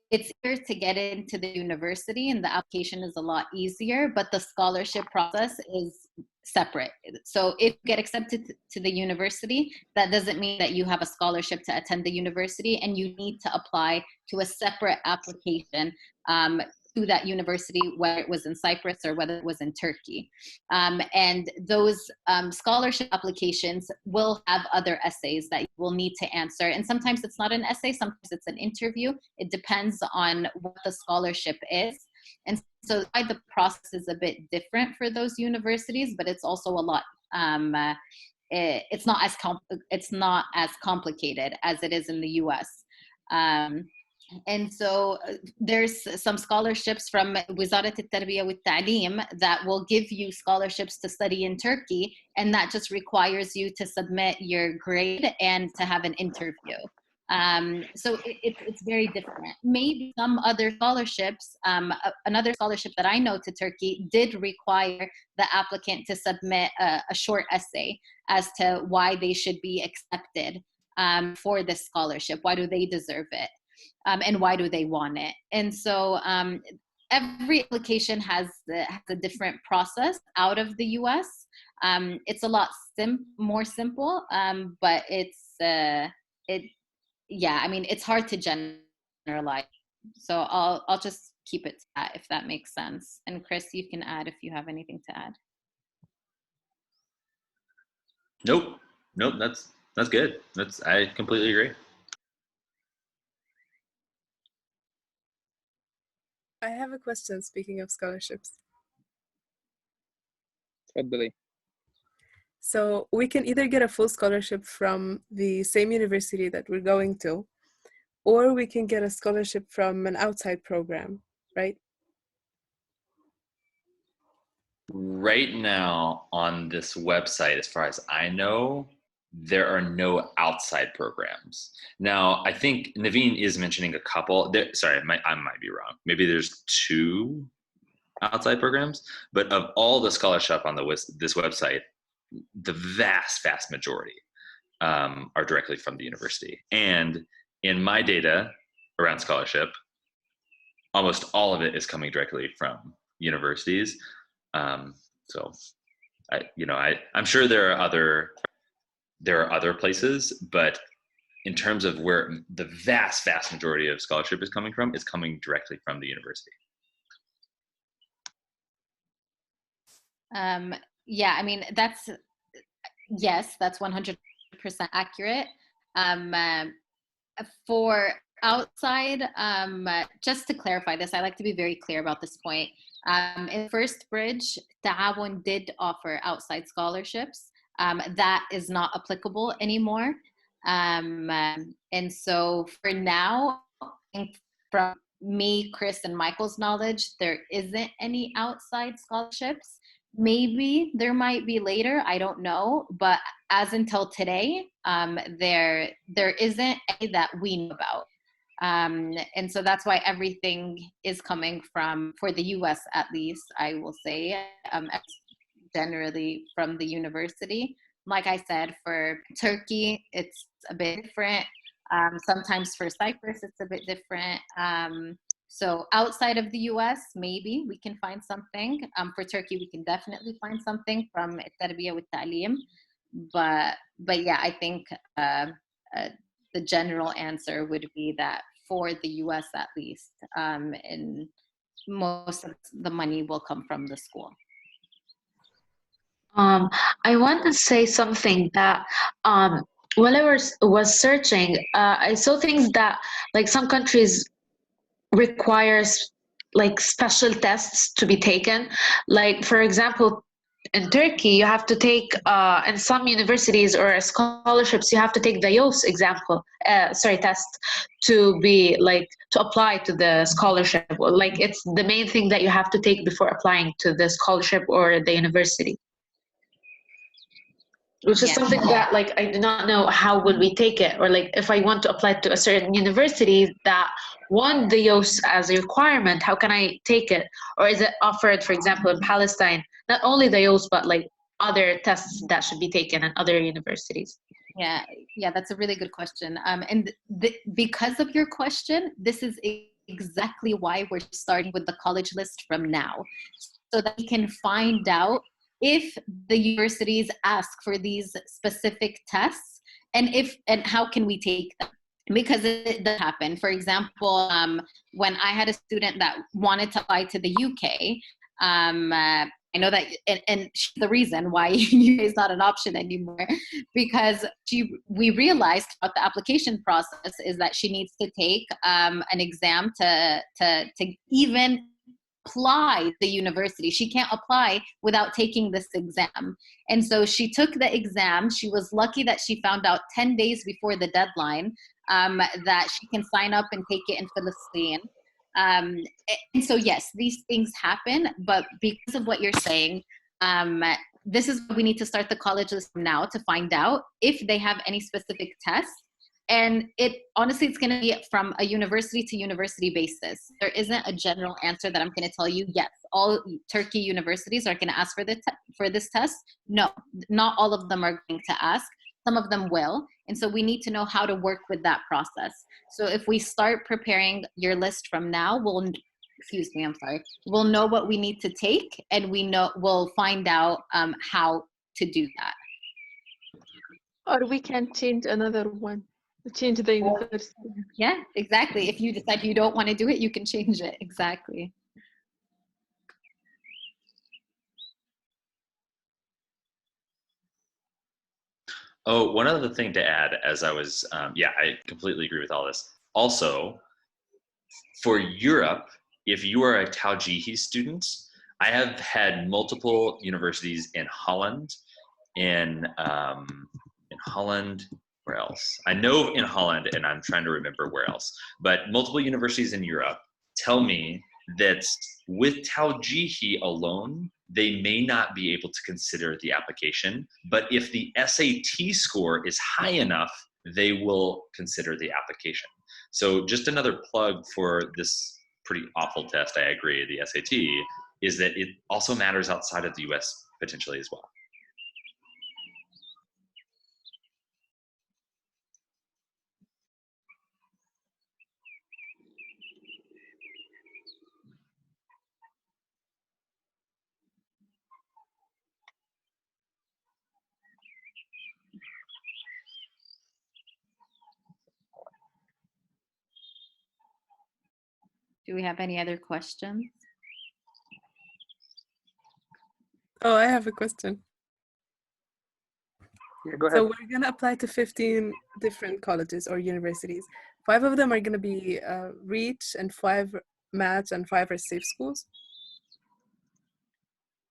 It's easier to get into the university and the application is a lot easier, but the scholarship process is separate. So if you get accepted to the university, that doesn't mean that you have a scholarship to attend the university, and you need to apply to a separate application to that university, whether it was in Cyprus or whether it was in Turkey. And those scholarship applications will have other essays that you will need to answer. And sometimes it's not an essay, sometimes it's an interview. It depends on what the scholarship is. And so the process is a bit different for those universities, but it's also a lot it's not as complicated as it is in the US. And so there's some scholarships from Wizarat al-Tarbiyya wa Ta'aleem that will give you scholarships to study in Turkey, and that just requires you to submit your grade and to have an interview. So it's very different. Maybe some other scholarships, another scholarship that I know to Turkey did require the applicant to submit a short essay as to why they should be accepted for this scholarship. Why do they deserve it? And why do they want it? And so every application has a different process out of the US. It's a lot more simple, but yeah, I mean, it's hard to generalize. So I'll just keep it to that, if that makes sense. And Chris, you can add if you have anything to add. Nope, that's good. I completely agree. I have a question, speaking of scholarships. Tfaddali. So we can either get a full scholarship from the same university that we're going to, or we can get a scholarship from an outside program, right? Right now on this website, as far as I know, there are no outside programs. Now, I think Naveen is mentioning a couple. Sorry, I might be wrong. Maybe there's 2 outside programs, but of all the scholarship on this website, the vast majority are directly from the university. And in my data around scholarship, almost all of it is coming directly from universities. So, I'm sure there are other places, but in terms of where the vast majority of scholarship is coming from, it's coming directly from the university. Yeah, I mean, that's 100% accurate. For outside, just to clarify this, I like to be very clear about this point. In First Bridge, Ta'awun did offer outside scholarships. That is not applicable anymore. And so for now, from me, Chris, and Michael's knowledge, there isn't any outside scholarships. Maybe there might be later, I don't know. But as until today, there isn't any that we know about. And so that's why everything is coming from, for the US at least, I will say, generally from the university. Like I said, for Turkey, it's a bit different. Sometimes for Cyprus, it's a bit different. So outside of the US, maybe we can find something. For Turkey, we can definitely find something from Tarbiyya wa Ta'aleem. But yeah, I think the general answer would be that for the US at least, and most of the money will come from the school. I want to say something that while I was searching, I saw things that like some countries requires like special tests to be taken. Like for example, in Turkey, you have to take in some universities or scholarships, you have to take the YOS test to be like to apply to the scholarship. Like it's the main thing that you have to take before applying to the scholarship or the university. Which is something that like I do not know how will we take it, or like if I want to apply to a certain university that want the YOS as a requirement, how can I take it? Or is it offered, for example, in Palestine, not only the YOS but like other tests that should be taken in other universities? Yeah, that's a really good question. And because of your question, this is exactly why we're starting with the college list from now, so that we can find out if the universities ask for these specific tests, and how can we take them, because it does happen. For example, when I had a student that wanted to apply to the UK, I know that, and the reason why UK is not an option anymore, because we realized throughout the application process is that she needs to take an exam to even apply the university. She can't apply without taking this exam. And so she took the exam. She was lucky that she found out 10 days before the deadline that she can sign up and take it in Palestine. And so, yes, these things happen, but because of what you're saying, this is what we need to start the colleges now to find out if they have any specific tests. And honestly, it's going to be from a university to university basis. There isn't a general answer that I'm going to tell you, yes, all Turkey universities are going to ask for this test. No, not all of them are going to ask. Some of them will. And so we need to know how to work with that process. So if we start preparing your list from now, we'll know what we need to take, and we'll find out how to do that. Or we can change another one. Change the university. Yeah, exactly. If you decide you don't want to do it, you can change it. Exactly. Oh, one other thing to add, as I was, I completely agree with all this. Also, for Europe, if you are a Taujihi student, I have had multiple universities in Holland, in Holland, where else? I know in Holland, and I'm trying to remember where else, but multiple universities in Europe tell me that with Taujihi alone, they may not be able to consider the application, but if the SAT score is high enough, they will consider the application. So just another plug for this pretty awful test, I agree, the SAT, is that it also matters outside of the US potentially as well. Do we have any other questions? Oh, I have a question. Yeah, go ahead. So we're going to apply to 15 different colleges or universities. 5 of them are going to be REACH, and 5 match, and 5 are safe schools.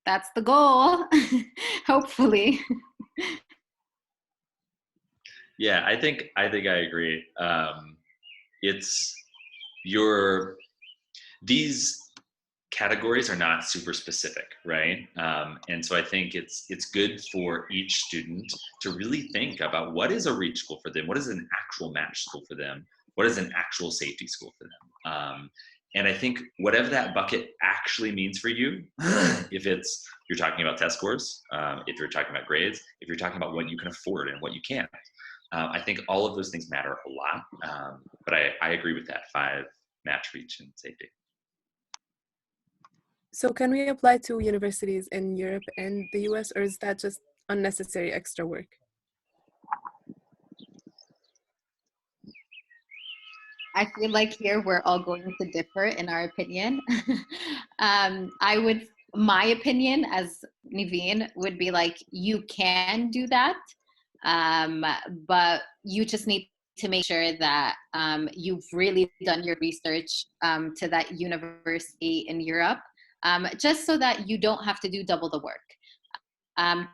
That's the goal, hopefully. Yeah, I think I agree. These categories are not super specific, right? And so I think it's good for each student to really think about what is a REACH school for them, what is an actual match school for them, what is an actual safety school for them. And I think whatever that bucket actually means for you, if you're talking about test scores, if you're talking about grades, if you're talking about what you can afford and what you can't, I think all of those things matter a lot. But I agree with that 5 match, REACH, and safety. So can we apply to universities in Europe and the US, or is that just unnecessary extra work? I feel like here we're all going to differ in our opinion. My opinion as Naveen would be like, you can do that, but you just need to make sure that you've really done your research to that university in Europe, just so that you don't have to do double the work.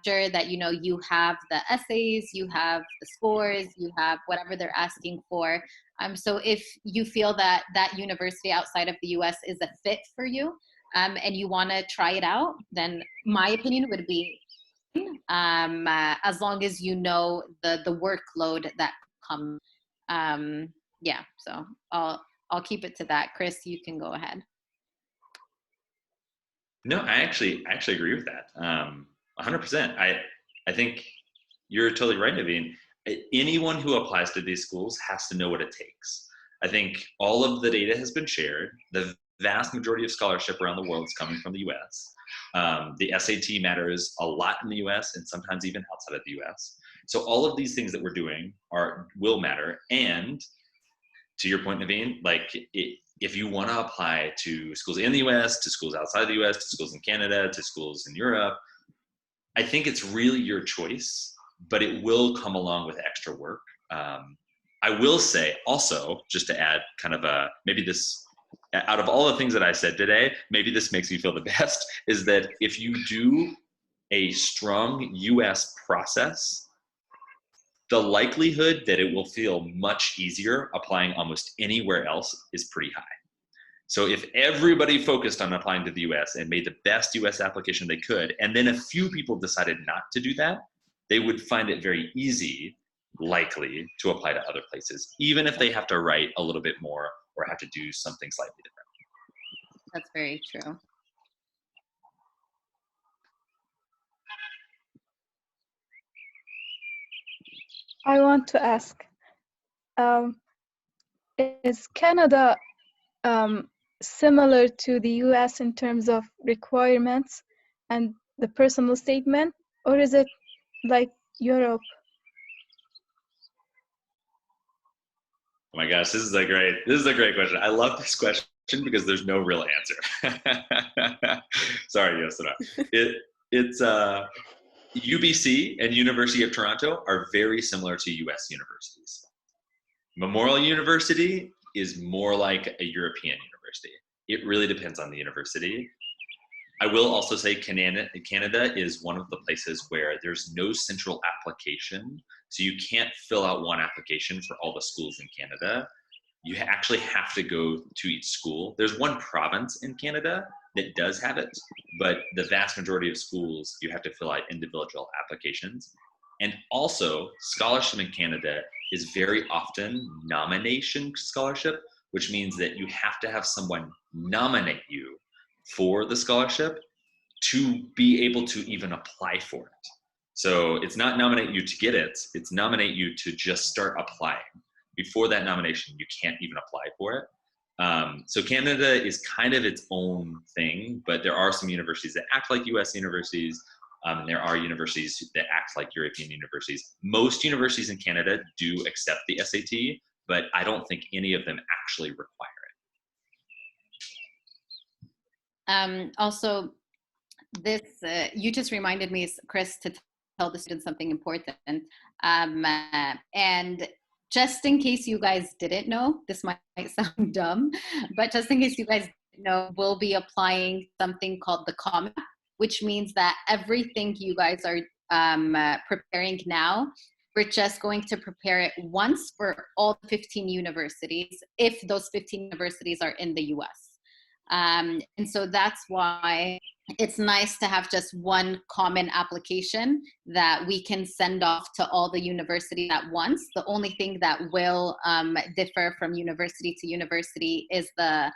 Sure that you have the essays, you have the scores, you have whatever they're asking for. So if you feel that that university outside of the US is a fit for you, and you want to try it out, then my opinion would be as long as you know the workload that comes. So I'll keep it to that. Chris, you can go ahead. No, I actually agree with that. 100%. I think you're totally right, Naveen. Anyone who applies to these schools has to know what it takes. I think all of the data has been shared. The vast majority of scholarship around the world is coming from the US. The SAT matters a lot in the US and sometimes even outside of the US. So all of these things that we're doing will matter. And to your point, Naveen, if you want to apply to schools in the US, to schools outside the US, to schools in Canada, to schools in Europe, I think it's really your choice, but it will come along with extra work. I will say also, just to add kind of maybe this out of all the things that I said today, maybe this makes me feel the best, is that if you do a strong US process, the likelihood that it will feel much easier applying almost anywhere else is pretty high. So if everybody focused on applying to the US and made the best US application they could, and then a few people decided not to do that, they would find it very easy, likely, to apply to other places, even if they have to write a little bit more or have to do something slightly different. That's very true. I want to ask, is Canada similar to the US in terms of requirements and the personal statement, or is it like Europe? Oh my gosh, this is a great question. I love this question because there's no real answer. Sorry, Yosara. It's UBC and University of Toronto are very similar to US universities. Memorial University is more like a European university. It really depends on the university. I will also say Canada is one of the places where there's no central application. So you can't fill out one application for all the schools in Canada. You actually have to go to each school. There's one province in Canada that does have it, but the vast majority of schools, you have to fill out individual applications. And also, scholarship in Canada is very often nomination scholarship, which means that you have to have someone nominate you for the scholarship to be able to even apply for it. So it's not nominate you to get it, it's nominate you to just start applying. Before that nomination, you can't even apply for it. So Canada is kind of its own thing, but there are some universities that act like US universities. And there are universities that act like European universities. Most universities in Canada do accept the SAT, but I don't think any of them actually require it. Also, this you just reminded me, Chris, to tell the students something important. And just in case you guys didn't know, this might sound dumb, but just in case you guys didn't know, we'll be applying something called the Common App, which means that everything you guys are preparing now, we're just going to prepare it once for all 15 universities, if those 15 universities are in the US. And so that's why it's nice to have just one common application that we can send off to all the universities at once. The only thing that will differ from university to university is the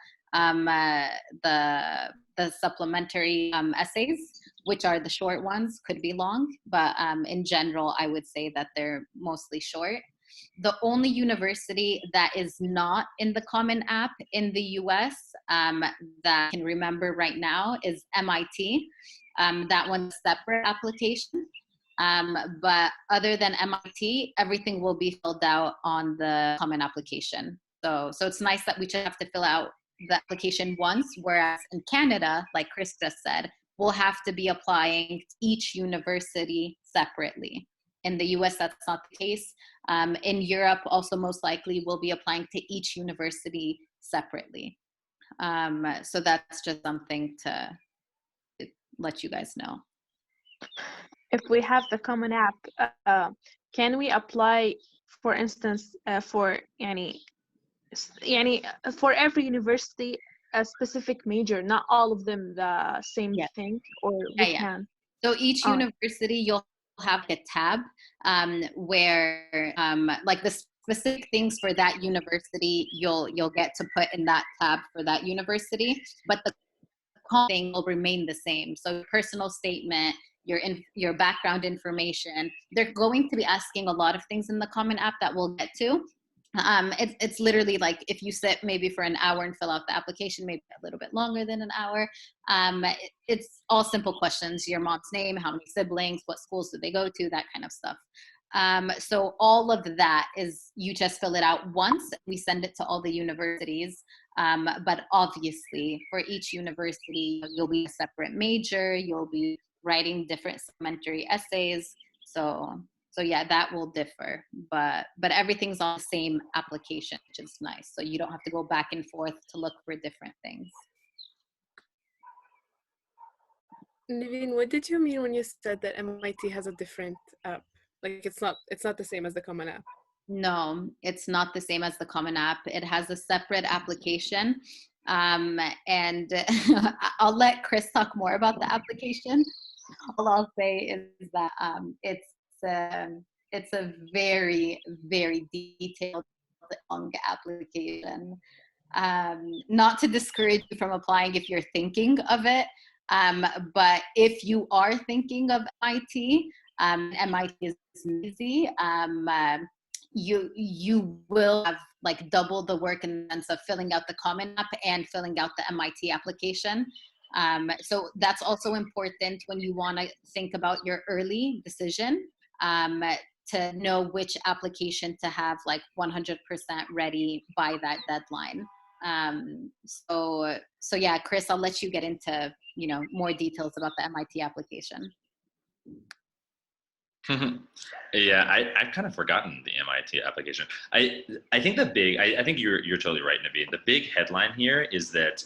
supplementary essays, which are the short ones, could be long, but in general, I would say that they're mostly short. The only university that is not in the Common App in the US that I can remember right now is MIT. That one's a separate application. But other than MIT, everything will be filled out on the Common Application. So it's nice that we just have to fill out the application once, whereas in Canada, like Chris just said, we'll have to be applying to each university separately. In the US, that's not the case. In Europe, also most likely we'll be applying to each university separately. So that's just something to let you guys know. If we have the Common App, can we apply, for instance, for for every university a specific major, not all of them the same thing, or we can? So each university, you'll have a tab where like the specific things for that university you'll get to put in that tab for that university, but the thing will remain the same. So personal statement, your background information, they're going to be asking a lot of things in the Common App that we'll get to. It's literally like if you sit maybe for an hour and fill out the application, maybe a little bit longer than an hour. It's all simple questions: your mom's name, how many siblings, what schools do they go to, that kind of stuff. So all of that is, you just fill it out once, we send it to all the universities. But obviously for each university, you'll be a separate major, you'll be writing different supplementary essays. So So yeah, that will differ, but everything's on the same application, which is nice. So you don't have to go back and forth to look for different things. Naveen, what did you mean when you said that MIT has a different app? Like it's not the same as the Common App. No, it's not the same as the Common App. It has a separate application. And I'll let Chris talk more about the application. All I'll say is that it's a very, very detailed long application. Not to discourage you from applying if you're thinking of it, but if you are thinking of MIT, MIT is easy. You will have like double the work in the sense of filling out the Common App and filling out the MIT application. So that's also important when you want to think about your early decision, to know which application to have like 100% ready by that deadline. So yeah, Chris, I'll let you get into, more details about the MIT application. Yeah, I've kind of forgotten the MIT application. I think I think you're totally right, Naveen. The big headline here is that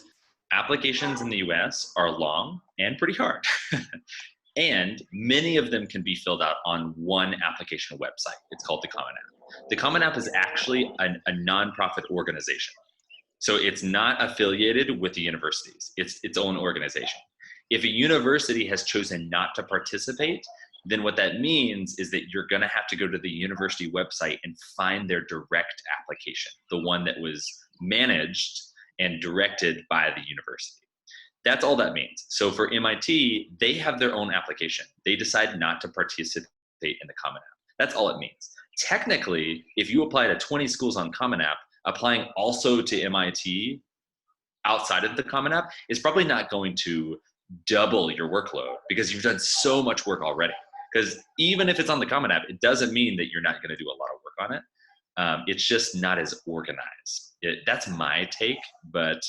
applications in the US are long and pretty hard. And many of them can be filled out on one application website. It's called the Common App. The Common App is actually a nonprofit organization. So it's not affiliated with the universities. It's its own organization. If a university has chosen not to participate, then what that means is that you're going to have to go to the university website and find their direct application, the one that was managed and directed by the university. That's all that means. So for MIT, they have their own application. They decide not to participate in the Common App. That's all it means. Technically, if you apply to 20 schools on Common App, applying also to MIT outside of the Common App is probably not going to double your workload because you've done so much work already. Because even if it's on the Common App, it doesn't mean that you're not going to do a lot of work on it. It's just not as organized. That's my take, but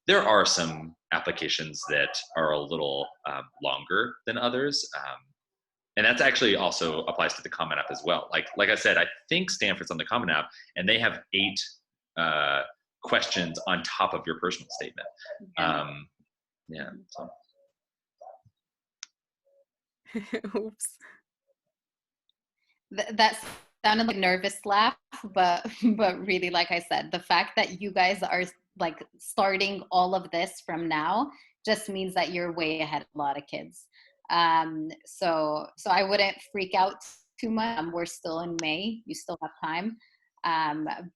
there are some applications that are a little longer than others. And that's actually also applies to the Common App as well. Like I said, I think Stanford's on the Common App and they have 8 questions on top of your personal statement. Yeah. So. Oops. That sounded like a nervous laugh, but really, like I said, the fact that you guys are like starting all of this from now just means that you're way ahead of a lot of kids. So I wouldn't freak out too much. We're still in May. You still have time.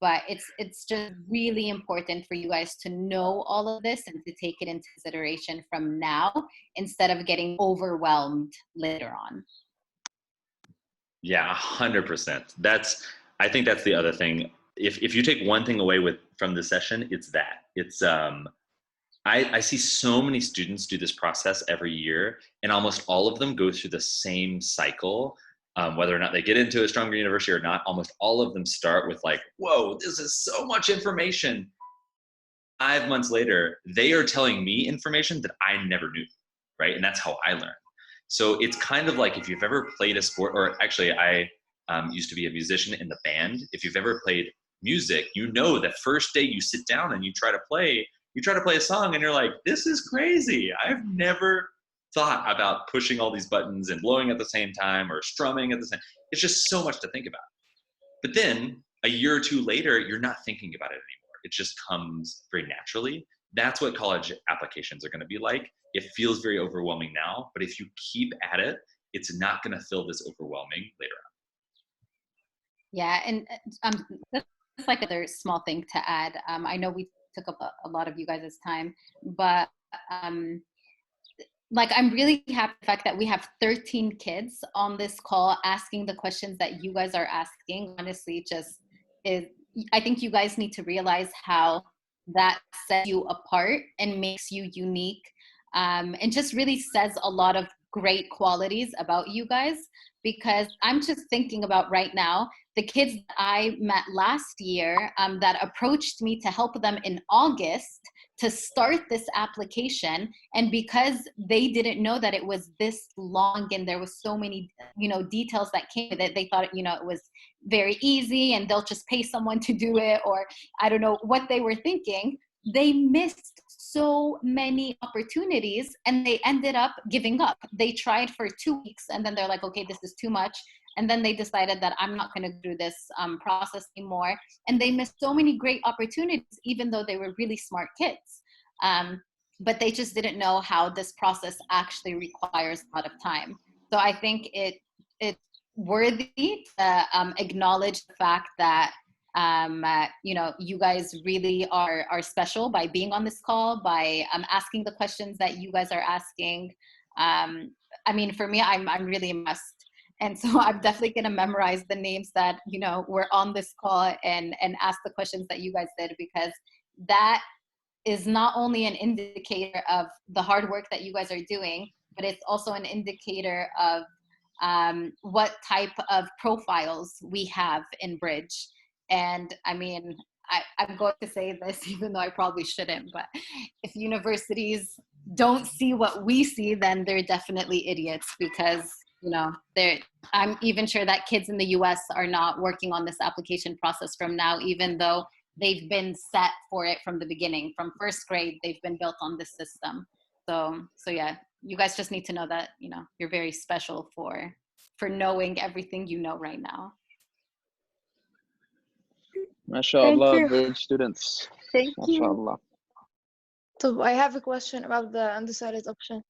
But it's just really important for you guys to know all of this and to take it into consideration from now instead of getting overwhelmed later on. Yeah, 100%. I think that's the other thing. If you take one thing away from the session, it's that. It's I see so many students do this process every year, and almost all of them go through the same cycle. Whether or not they get into a stronger university or not, almost all of them start with like, whoa, this is so much information. 5 months later, they are telling me information that I never knew, right? And that's how I learn. So it's kind of like if you've ever played a sport, or actually I used to be a musician in the band. If you've ever played music, you know the first day you sit down and you try to play a song and you're like, this is crazy. I've never thought about pushing all these buttons and blowing at the same time or strumming at the same. It's just so much to think about. But then a year or two later, you're not thinking about it anymore. It just comes very naturally. That's what college applications are going to be like. It feels very overwhelming now, but if you keep at it, it's not going to feel this overwhelming later on. Yeah, and just like another small thing to add, I know we took up a lot of you guys' time, but like I'm really happy the fact that we have 13 kids on this call asking the questions that you guys are asking. Honestly, I think you guys need to realize how that sets you apart and makes you unique, and just really says a lot of great qualities about you guys. Because I'm just thinking about right now, the kids that I met last year that approached me to help them in August to start this application. And because they didn't know that it was this long and there was so many, details that came with it, they thought, it was very easy and they'll just pay someone to do it, or I don't know what they were thinking. They missed so many opportunities and they ended up giving up. They tried for 2 weeks and then they're like, okay, this is too much. And then they decided that I'm not going to do this process anymore. And they missed so many great opportunities, even though they were really smart kids. But they just didn't know how this process actually requires a lot of time. So I think it's worthy to acknowledge the fact that you guys really are special by being on this call, by asking the questions that you guys are asking. I mean, for me, I'm really impressed. And so I'm definitely going to memorize the names that, were on this call and ask the questions that you guys did, because that is not only an indicator of the hard work that you guys are doing, but it's also an indicator of what type of profiles we have in Bridge. And I mean, I'm going to say this, even though I probably shouldn't, but if universities don't see what we see, then they're definitely idiots, because I'm even sure that kids in the US are not working on this application process from now, even though they've been set for it from the beginning. From first grade, they've been built on this system. So yeah, you guys just need to know that, you're very special for knowing everything you know right now. MashaAllah, Bridge students. Thank you. MashaAllah. So I have a question about the undecided option.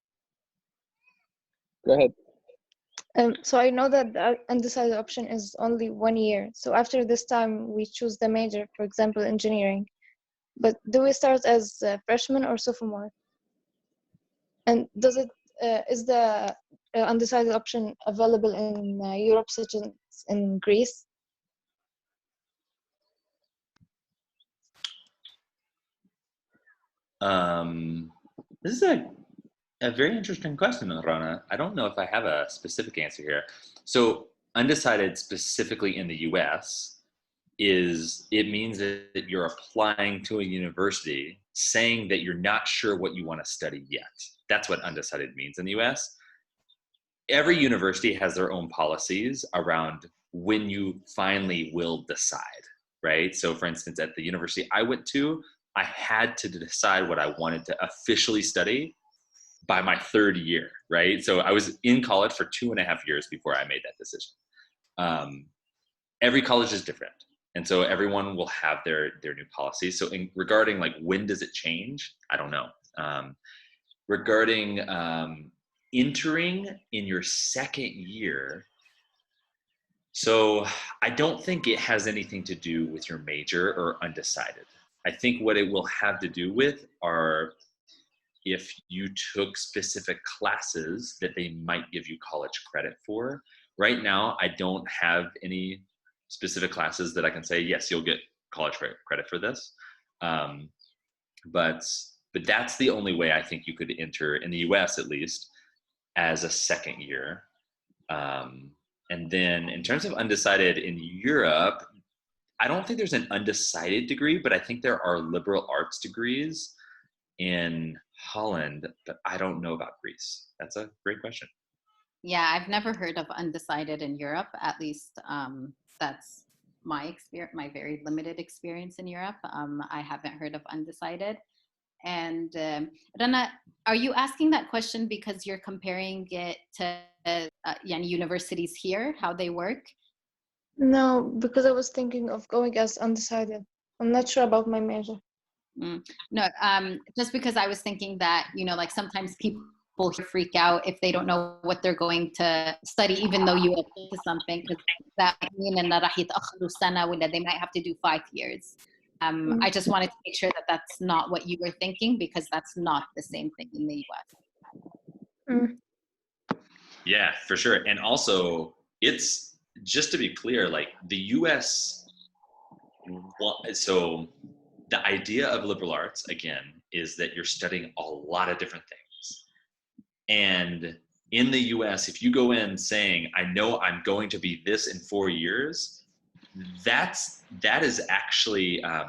Go ahead. So I know that the undecided option is only 1 year. So after this time, we choose the major, for example, engineering. But do we start as freshman or sophomore? And is the undecided option available in Europe, such as in Greece? This is a very interesting question, Rana. I don't know if I have a specific answer here. So undecided specifically in the US it means that you're applying to a university saying that you're not sure what you want to study yet. That's what undecided means in the US. Every university has their own policies around when you finally will decide, right? So for instance, at the university I went to, I had to decide what I wanted to officially study by my 3rd year, right? So I was in college for 2.5 years before I made that decision. Every college is different. And so everyone will have their new policies. So regarding like, when does it change? I don't know. Regarding entering in your 2nd year, so I don't think it has anything to do with your major or undecided. I think what it will have to do with are if you took specific classes that they might give you college credit for. Right now, I don't have any specific classes that I can say, yes, you'll get college credit for this. But that's the only way I think you could enter, in the US at least, as a 2nd year. And then in terms of undecided in Europe, I don't think there's an undecided degree, but I think there are liberal arts degrees in Holland, but I don't know about Greece. That's a great question. Yeah, I've never heard of undecided in Europe. At least that's my experience, my very limited experience in Europe. I haven't heard of undecided. And Rana, are you asking that question because you're comparing it to universities here, how they work? No, because I was thinking of going as undecided. I'm not sure about my major. No, just because I was thinking that, like sometimes people freak out if they don't know what they're going to study, even though you apply to something, because that means that they might have to do 5 years. I just wanted to make sure that that's not what you were thinking, because that's not the same thing in the US. Yeah, for sure. And also, it's just to be clear, like the US, so the idea of liberal arts, again, is that you're studying a lot of different things. And in the US, if you go in saying, I know I'm going to be this in 4 years, that is actually, how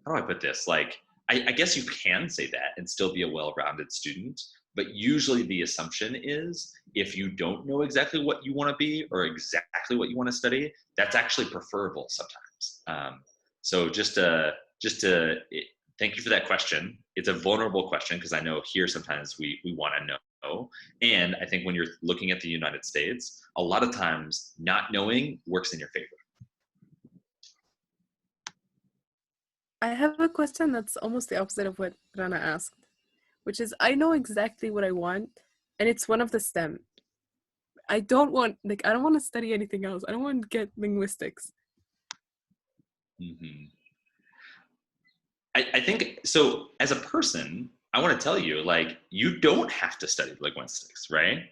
do I put this? Like, I guess you can say that and still be a well-rounded student, but usually the assumption is if you don't know exactly what you want to be or exactly what you want to study, that's actually preferable sometimes. So just to thank you for that question. It's a vulnerable question because I know here sometimes we want to know. And I think when you're looking at the United States, a lot of times not knowing works in your favor. I have a question that's almost the opposite of what Rana asked, which is I know exactly what I want, and it's one of the STEM. I don't want to study anything else. I don't want to get linguistics. Mm-hmm. I think, so as a person, I want to tell you, like, you don't have to study linguistics, right?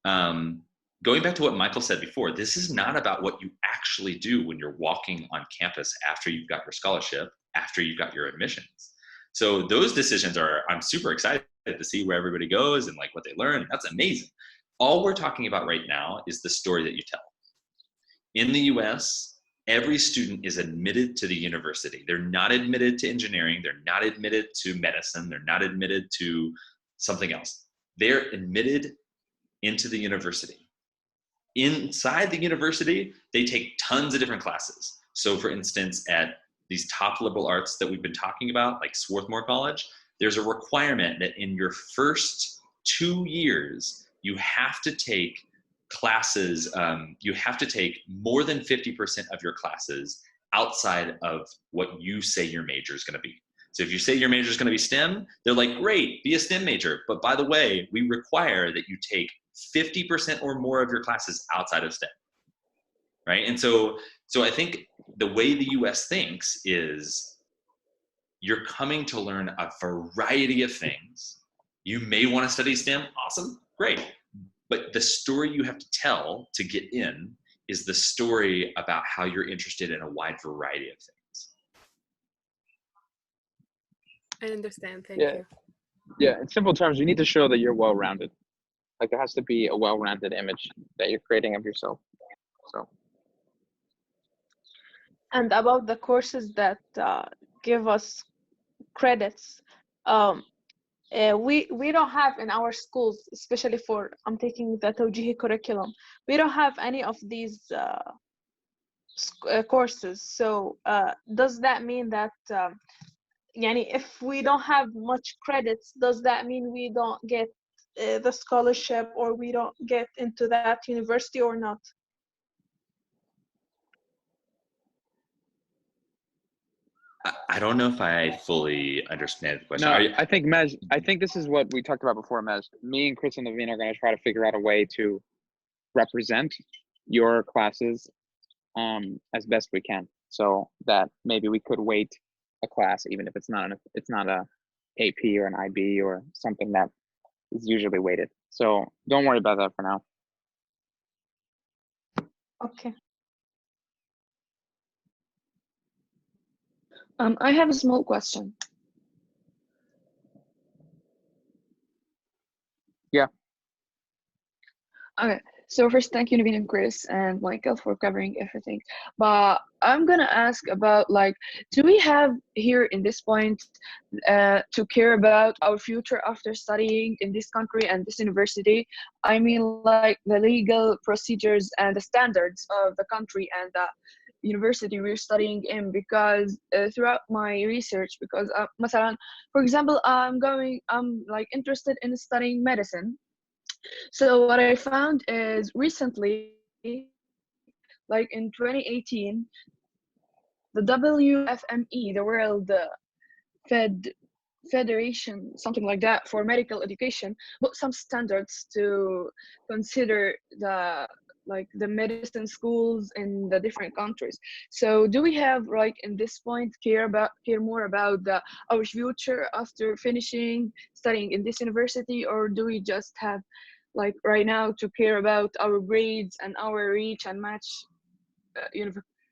Going back to what Michael said before, this is not about what you actually do when you're walking on campus after you've got your scholarship, after you've got your admissions. So those decisions I'm super excited to see where everybody goes and like what they learn. And that's amazing. All we're talking about right now is the story that you tell. In the US, every student is admitted to the university. They're not admitted to engineering. They're not admitted to medicine. They're not admitted to something else. They're admitted into the university. Inside the university, they take tons of different classes. So for instance, at these top liberal arts that we've been talking about, like Swarthmore College, there's a requirement that in your first 2 years, you have to take classes, you have to take more than 50% of your classes outside of what you say your major is going to be. So if you say your major is going to be STEM, they're like, great, be a STEM major. But by the way, we require that you take 50% or more of your classes outside of STEM, right? And so I think the way the US thinks is you're coming to learn a variety of things. You may want to study STEM, awesome, great. But the story you have to tell to get in is the story about how you're interested in a wide variety of things. I understand, thank you. Yeah, in simple terms, you need to show that you're well-rounded. Like there has to be a well-rounded image that you're creating of yourself. So. And about the courses that give us credits, we don't have in our schools, especially for I'm taking the Tawjihi curriculum, we don't have any of these courses. So does that mean that if we don't have much credits, does that mean we don't get the scholarship or we don't get into that university or not? I don't know if I fully understand the question. No, I think Mej, I think this is what we talked about before, Mej. Me and Chris and Naveen are going to try to figure out a way to represent your classes as best we can, so that maybe we could weight a class, even if it's not a AP or an IB or something that is usually weighted. So don't worry about that for now. Okay. I have a small question. Yeah. Okay. So first, thank you, Naveen and Chris and Michael for covering everything. But I'm gonna ask about do we have here in this point to care about our future after studying in this country and this university? I mean, like the legal procedures and the standards of the country and the university we're studying in, because throughout my research, because for example, I'm interested in studying medicine. So what I found is recently, like in 2018, the WFME, the World Federation, something like that, for medical education, put some standards to consider the medicine schools in the different countries. So do we have in this point care more about our future after finishing studying in this university, or do we just have right now to care about our grades and our reach and match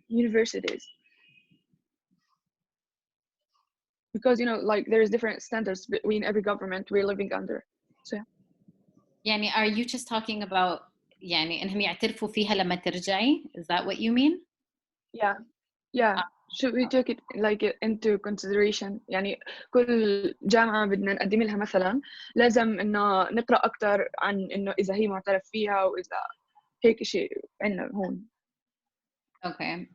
universities? Because there's different standards between every government we're living under. So are you just talking about إنهم يعترفوا فيها لما ترجعي? Is that what you mean? Yeah. should we take it like into consideration يعني كل جامعة بدنا نقدم لها مثلا لازم إنه نقرأ أكتر عن إنه إذا هي معترف فيها وإذا هيك شيء عندنا هون. Okay.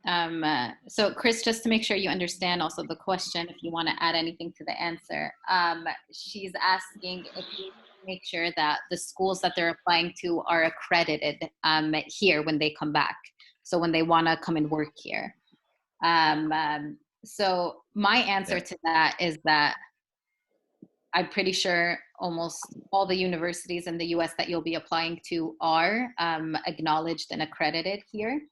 So Chris, just to make sure you understand also the question, if you want to add anything to the answer, she's asking if you make sure that the schools that they're applying to are accredited here when they come back. So when they want to come and work here. So my answer to that is that I'm pretty sure almost all the universities in the US that you'll be applying to are acknowledged and accredited here.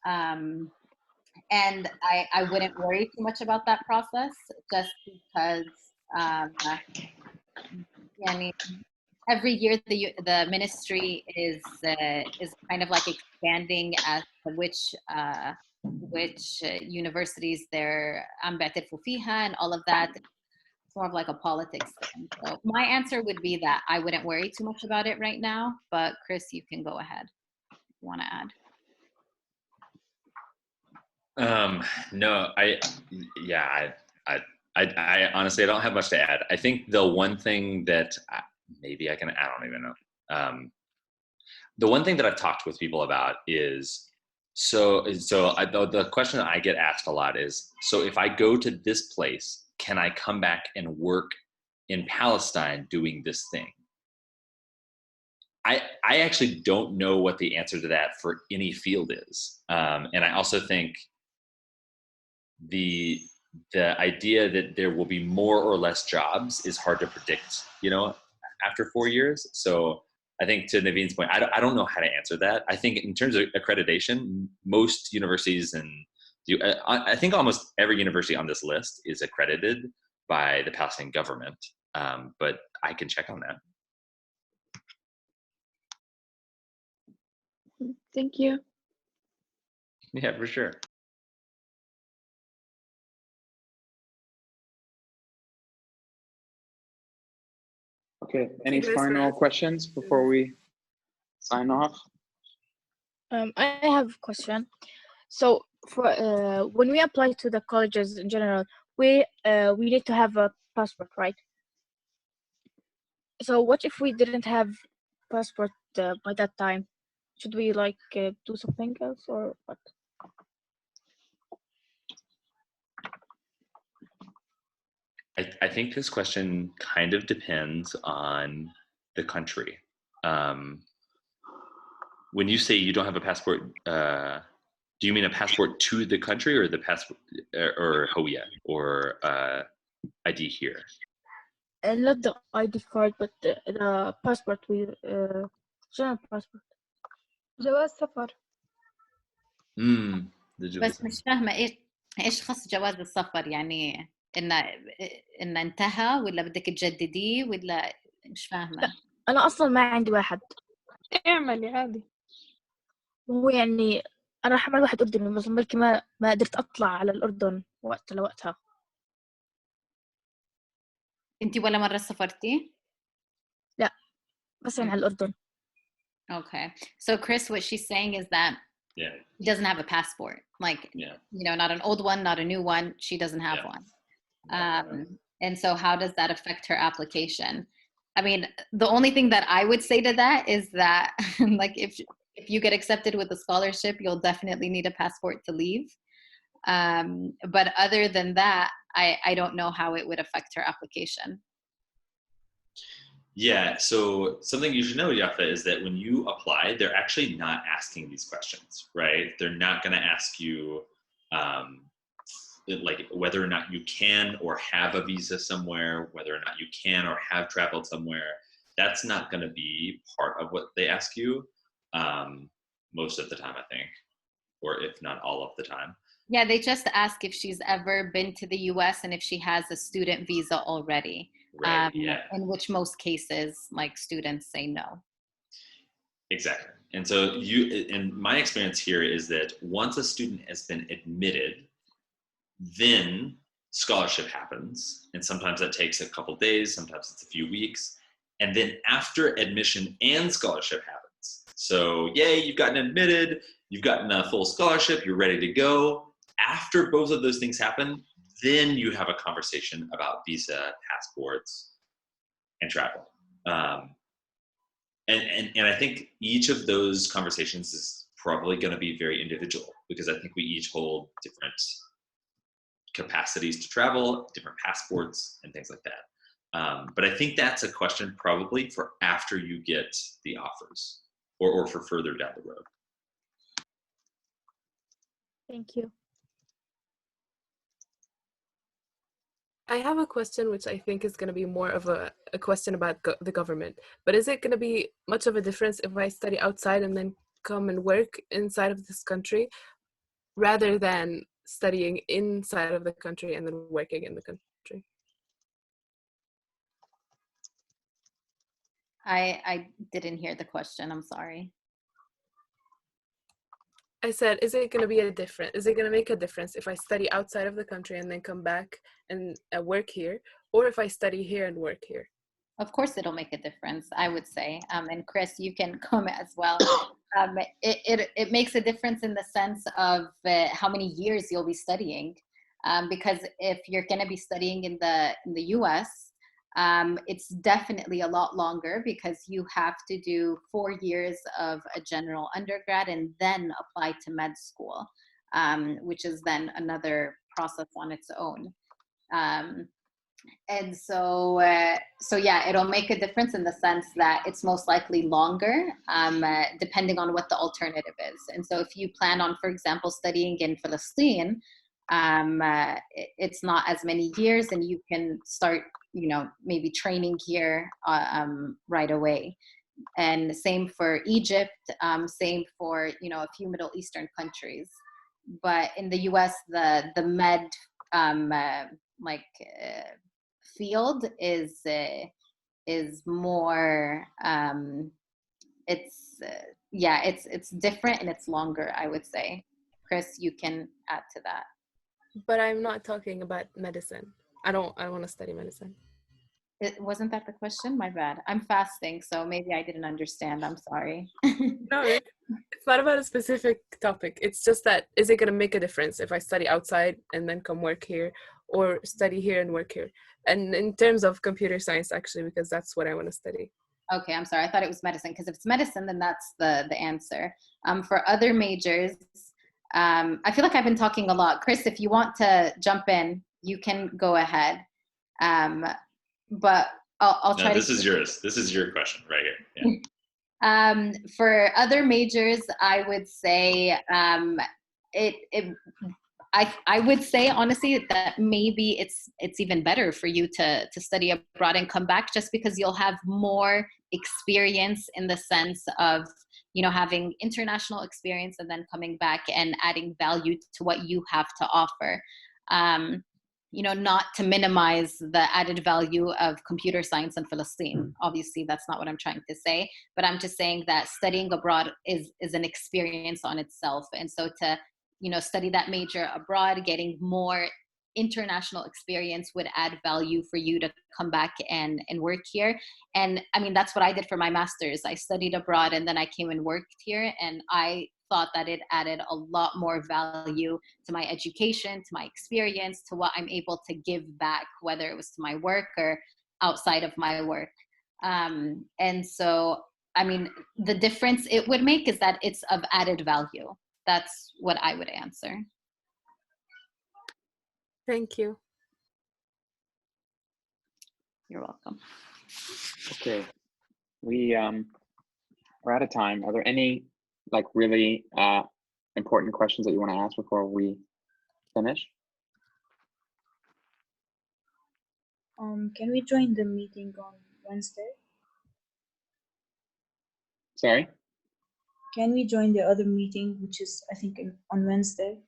And I wouldn't worry too much about that process just because every year the ministry is kind of like expanding as to which universities they're عم بيعترفوا فيها and all of that. It's more of like a politics thing. So my answer would be that I wouldn't worry too much about it right now, but Chris, you can go ahead if you want to add. No, I honestly, I don't have much to add. I think the one thing that maybe I don't even know. The one thing that I've talked with people about is, the question that I get asked a lot is, so if I go to this place, can I come back and work in Palestine doing this thing? I actually don't know what the answer to that for any field is. And I also think the idea that there will be more or less jobs is hard to predict, after 4 years. So I think to Naveen's point, I don't know how to answer that. I think in terms of accreditation, most universities I think almost every university on this list is accredited by the Palestinian government, but I can check on that. Thank you. Yeah, for sure. Okay, any final questions before we sign off? I have a question. So for when we apply to the colleges in general, we need to have a passport, right? So what if we didn't have passport by that time? Should we do something else or what? I think this question kind of depends on the country. When you say you don't have a passport, do you mean a passport to the country or the passport or HOIA or ID here? Not the ID card, but the passport. General passport. جواز سفر. بس مش فاهمة إيش خص جواز السفر يعني إنه انتهى ولا بدك تجدديه ولا مش فاهمة. أنا أصلاً ما عندي واحد. اعملي عادي. هو يعني أنا راح أعمل واحد أردني بس بلكي ما قدرت أطلع على الأردن لوقتها. أنتي ولا مرة سافرتي؟ لا بس يعني على الأردن. Okay, so Chris, what she's saying is that she doesn't have a passport, not an old one, not a new one. She doesn't have one. And so how does that affect her application? I mean, the only thing that I would say to that is that if you get accepted with a scholarship, you'll definitely need a passport to leave. But other than that, I don't know how it would affect her application. Yeah, so something you should know, Yafa, is that when you apply, they're actually not asking these questions, right? They're not going to ask you whether or not you can or have a visa somewhere, whether or not you can or have traveled somewhere. That's not going to be part of what they ask you most of the time, I think, or if not all of the time. Yeah, they just ask if she's ever been to the US and if she has a student visa already. Right, in which most cases, students say no. Exactly. And so and my experience here is that once a student has been admitted, then scholarship happens. And sometimes that takes a couple days, sometimes it's a few weeks. And then after admission and scholarship happens. So yay, you've gotten admitted, you've gotten a full scholarship, you're ready to go. after both of those things happen, then you have a conversation about visa, passports, and travel. And I think each of those conversations is probably going to be very individual, because I think we each hold different capacities to travel, different passports, and things like that. But I think that's a question probably for after you get the offers, or for further down the road. Thank you. I have a question which I think is going to be more of a question about the government. But is it going to be much of a difference if I study outside and then come and work inside of this country, rather than studying inside of the country and then working in the country? I didn't hear the question. I'm sorry. I said, is it going to be is it going to make a difference if I study outside of the country and then come back and work here, or if I study here and work here? Of course, it'll make a difference, I would say. And Chris, you can comment as well. It makes a difference in the sense of how many years you'll be studying. Because if you're going to be studying in the US, it's definitely a lot longer, because you have to do 4 years of a general undergrad and then apply to med school, which is then another process on its own. And so yeah, it'll make a difference in the sense that it's most likely longer, depending on what the alternative is. And so if you plan on, for example, studying in Palestine, it's not as many years, and you can start, maybe training here right away. And same for Egypt, same for, a few Middle Eastern countries. But in the US, the med field is more, it's different and it's longer, I would say. Chris, you can add to that. But I'm not talking about medicine. I don't want to study medicine. Wasn't that the question? My bad. I'm fasting, so maybe I didn't understand. I'm sorry. No, it's not about a specific topic. It's just that, is it going to make a difference if I study outside and then come work here, or study here and work here? And in terms of computer science, actually, because that's what I want to study. Okay, I'm sorry. I thought it was medicine, because if it's medicine, then that's the answer. For other majors, I feel like I've been talking a lot. Chris, if you want to jump in, you can go ahead. But I'll try. No, this is yours. This is your question right here. Yeah. For other majors, I would say I would say honestly that maybe it's even better for you to study abroad and come back, just because you'll have more experience in the sense of having international experience and then coming back and adding value to what you have to offer. Not to minimize the added value of computer science in Palestine. Obviously, that's not what I'm trying to say, but I'm just saying that studying abroad is an experience on itself. And so to, study that major abroad, getting more international experience would add value for you to come back and work here. And I mean, that's what I did for my master's. I studied abroad and then I came and worked here, and I thought that it added a lot more value to my education, to my experience, to what I'm able to give back, whether it was to my work or outside of my work. And so, I mean, the difference it would make is that it's of added value. That's what I would answer. Thank you. You're welcome. Okay, we're out of time. Are there any really important questions that you want to ask before we finish? Can we join the meeting on Wednesday? Sorry? Can we join the other meeting, which is, I think, on Wednesday?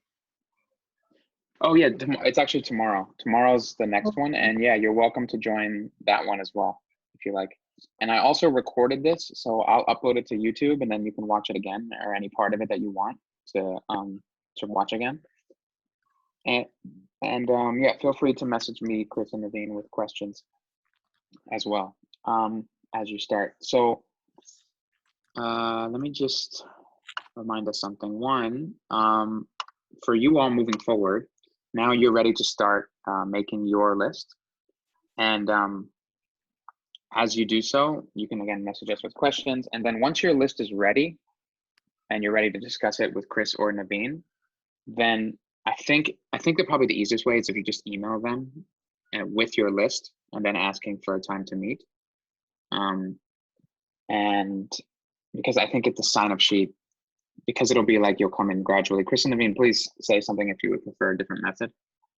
Oh yeah, it's actually tomorrow. Tomorrow's the next one, and yeah, you're welcome to join that one as well, if you like. And I also recorded this, so I'll upload it to YouTube, and then you can watch it again, or any part of it that you want to watch again. And yeah, feel free to message me, Chris and Naveen, with questions as well as you start. So let me just remind us something. One, for you all moving forward, now you're ready to start making your list. And as you do so, you can again message us with questions. And then once your list is ready and you're ready to discuss it with Chris or Naveen, then I think that probably the easiest way is if you just email them with your list and then asking for a time to meet. And because I think it's a sign-up sheet, because it'll be like you'll come in gradually. Chris and Naveen, please say something if you would prefer a different method.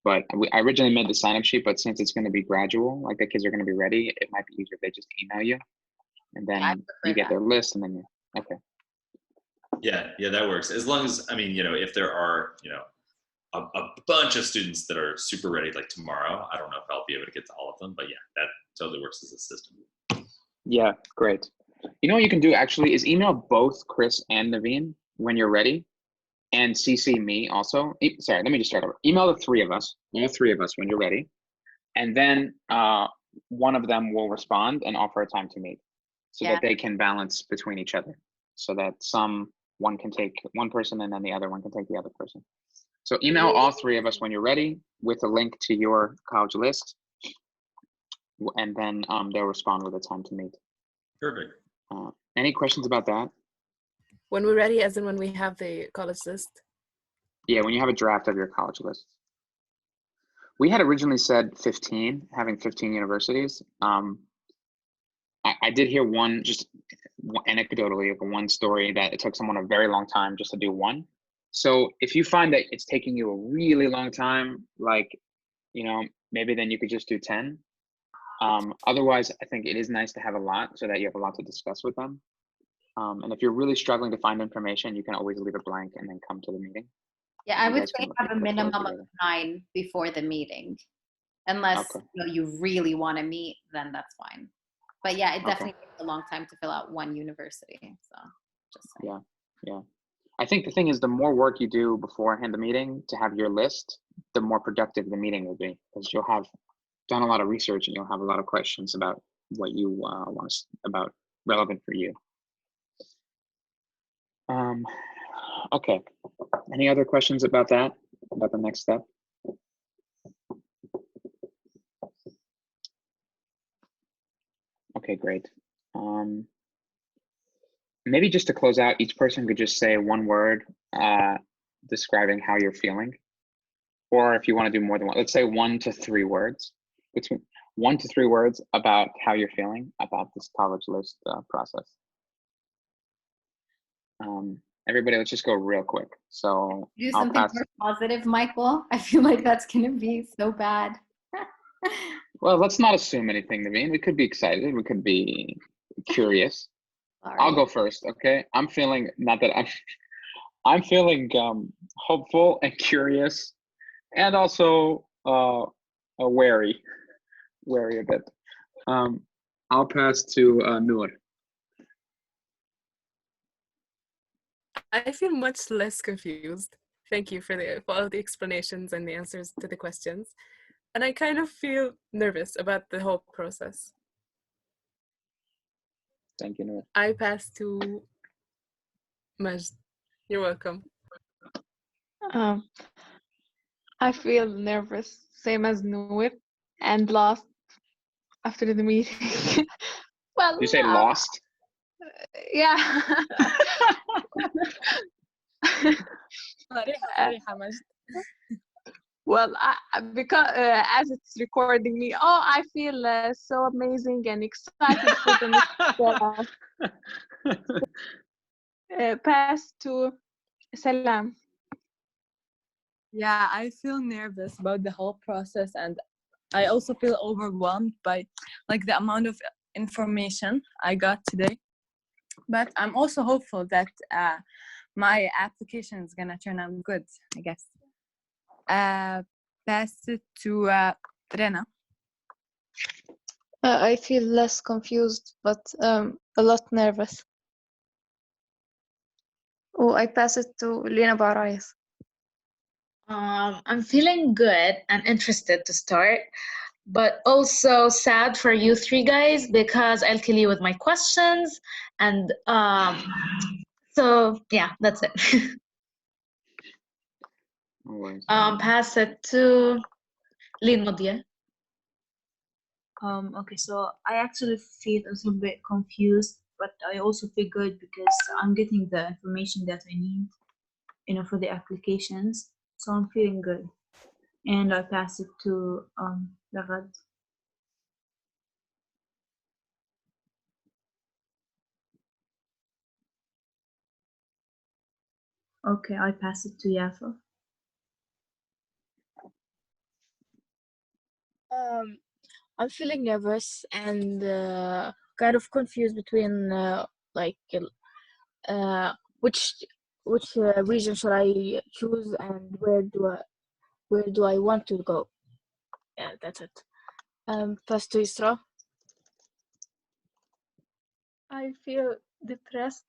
But I originally made the sign-up sheet, but since it's going to be gradual, like the kids are going to be ready, it might be easier if they just email you, and then you get their list, and then you, okay. Yeah, that works. As long as, I mean, if there are, a bunch of students that are super ready, like tomorrow, I don't know if I'll be able to get to all of them, but yeah, that totally works as a system. Yeah, great. You know what you can do actually is email both Chris and Naveen when you're ready, and CC me also. Sorry, let me just start over. Email the three of us, all three of us when you're ready, and then one of them will respond and offer a time to meet, so that they can balance between each other, so that one can take one person and then the other one can take the other person. So email all three of us when you're ready with a link to your college list, and then they'll respond with a time to meet. Perfect. Any questions about that? When we're ready, as in when we have the college list? Yeah, when you have a draft of your college list. We had originally said 15, having 15 universities. I did hear one, just anecdotally, of one story that it took someone a very long time just to do one. So if you find that it's taking you a really long time, like, maybe then you could just do 10. Otherwise, I think it is nice to have a lot so that you have a lot to discuss with them. And if you're really struggling to find information, you can always leave it blank and then come to the meeting. Yeah, I would say have a minimum of 9 before the meeting. Unless you really want to meet, then that's fine. But yeah, it definitely takes a long time to fill out one university. So just saying. Yeah. I think the thing is, the more work you do beforehand the meeting to have your list, the more productive the meeting will be, because you'll have done a lot of research and you'll have a lot of questions about what you want about relevant for you. Okay. Any other questions about that? About the next step? Okay, great. Maybe just to close out, each person could just say one word describing how you're feeling. Or if you want to do more than one, let's say 1 to 3 words. Between 1 to 3 words about how you're feeling about this college list process. Everybody, let's just go real quick. So do something more positive, Michael. I feel like that's gonna be so bad. Well, let's not assume anything, Naveen. We could be excited. We could be curious. I'll go first, okay? I'm feeling I'm feeling hopeful and curious, and also wary a bit. I'll pass to Noor. I feel much less confused. Thank you for all the explanations and the answers to the questions. And I kind of feel nervous about the whole process. Thank you, Noor. I pass to Majd. You're welcome. I feel nervous, same as Noor, and lost after the meeting. Well, you say lost? Yeah. Well, because as it's recording me, I feel so amazing and excited for the next pass to Salam. Yeah, I feel nervous about the whole process, and I also feel overwhelmed by the amount of information I got today. But I'm also hopeful that my application is gonna turn out good, I guess. Pass it to Rena. I feel less confused, but a lot nervous. Oh, I pass it to Lena Barayes. I'm feeling good and interested to start, but also sad for you 3 guys because I'll kill you with my questions. And so, yeah, that's it. Always. Pass it to Lynn Nadia. Okay, so I actually feel a little bit confused, but I also feel good because I'm getting the information that I need, for the applications. So I'm feeling good. And I pass it to Ragad. Okay, I pass it to Yafa. I'm feeling nervous and kind of confused between which region should I choose and where do I want to go. Yeah, that's it. Pass to Isra. I feel depressed.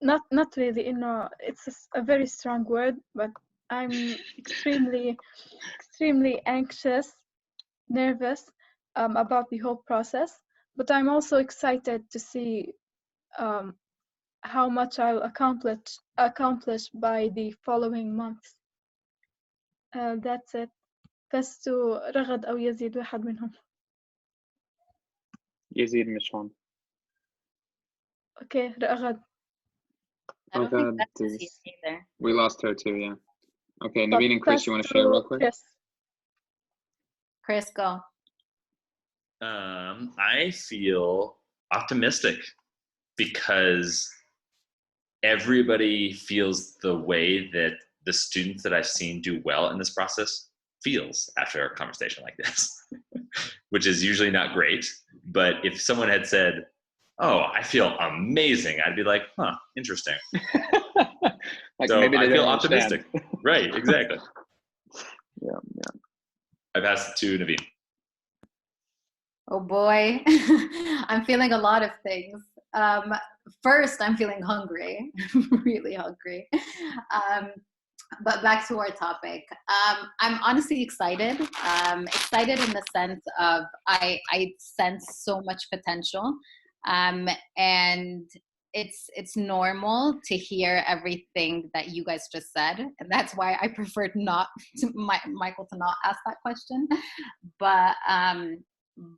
Not really. It's a very strong word, but I'm extremely anxious, nervous about the whole process. But I'm also excited to see how much I'll accomplish by the following months. That's it. بس to رغد أو يزيد واحد منهم. يزيد مش هون. Okay, رغد. I don't think Ragad that's is- either. We lost her too, yeah. Okay, But Naveen and Chris, you want to share real quick? Chris, go. I feel optimistic because everybody feels the way that the students that I've seen do well in this process feels after a conversation like this, which is usually not great. But if someone had said, "Oh, I feel amazing," I'd be like, "Huh, interesting." Like So maybe they I feel don't understand. optimistic. Right, exactly. Yeah. I pass it to Naveen. Oh boy, I'm feeling a lot of things. First, I'm feeling hungry, really hungry. But back to our topic. I'm honestly excited. Excited in the sense of I sense so much potential, and it's normal to hear everything that you guys just said, and that's why I preferred Michael to not ask that question.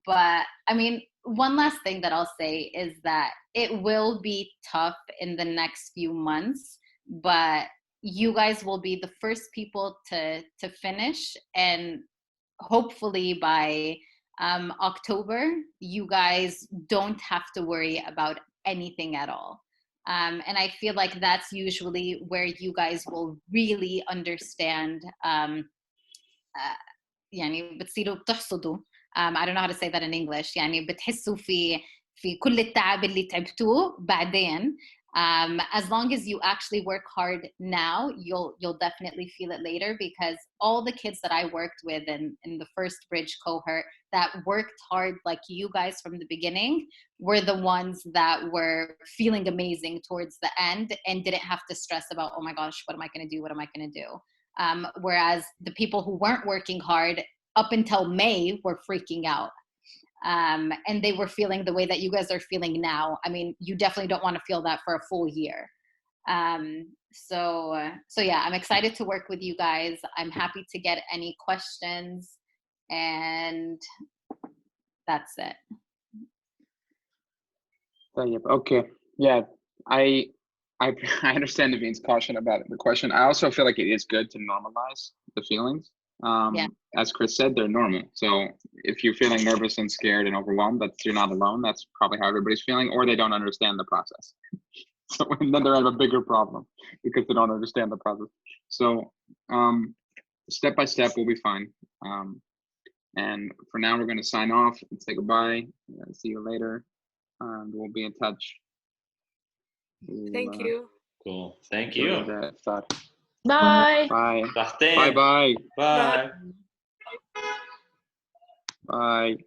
But I mean, one last thing that I'll say is that it will be tough in the next few months, but you guys will be the first people to finish, and hopefully by October, you guys don't have to worry about anything at all. And I feel like that's usually where you guys will really understand يعني بتصيروا بتحصدوا. I don't know how to say that in English. يعني بتحسوا في كل التعب اللي تعبتوه بعدين. As long as you actually work hard now, you'll definitely feel it later, because all the kids that I worked with in the first bridge cohort that worked hard like you guys from the beginning were the ones that were feeling amazing towards the end and didn't have to stress about, oh my gosh, what am I going to do? What am I going to do? Whereas the people who weren't working hard up until May were freaking out. And they were feeling the way that you guys are feeling now. I mean, you definitely don't want to feel that for a full year. So yeah, I'm excited to work with you guys. I'm happy to get any questions, and that's it. Okay. Yeah, I understand Naveen's caution about the question. I also feel like it is good to normalize the feelings. Yeah. As Chris said, they're normal. So if you're feeling nervous and scared and overwhelmed, you're not alone. That's probably how everybody's feeling, or they don't understand the process. So and then they have a bigger problem because they don't understand the process. So step by step, we'll be fine. And for now, we're going to sign off and say goodbye. See you later. And we'll be in touch. Thank you. Cool. Thank you. Bye. Bye. Bye. Bye. Bye. Bye.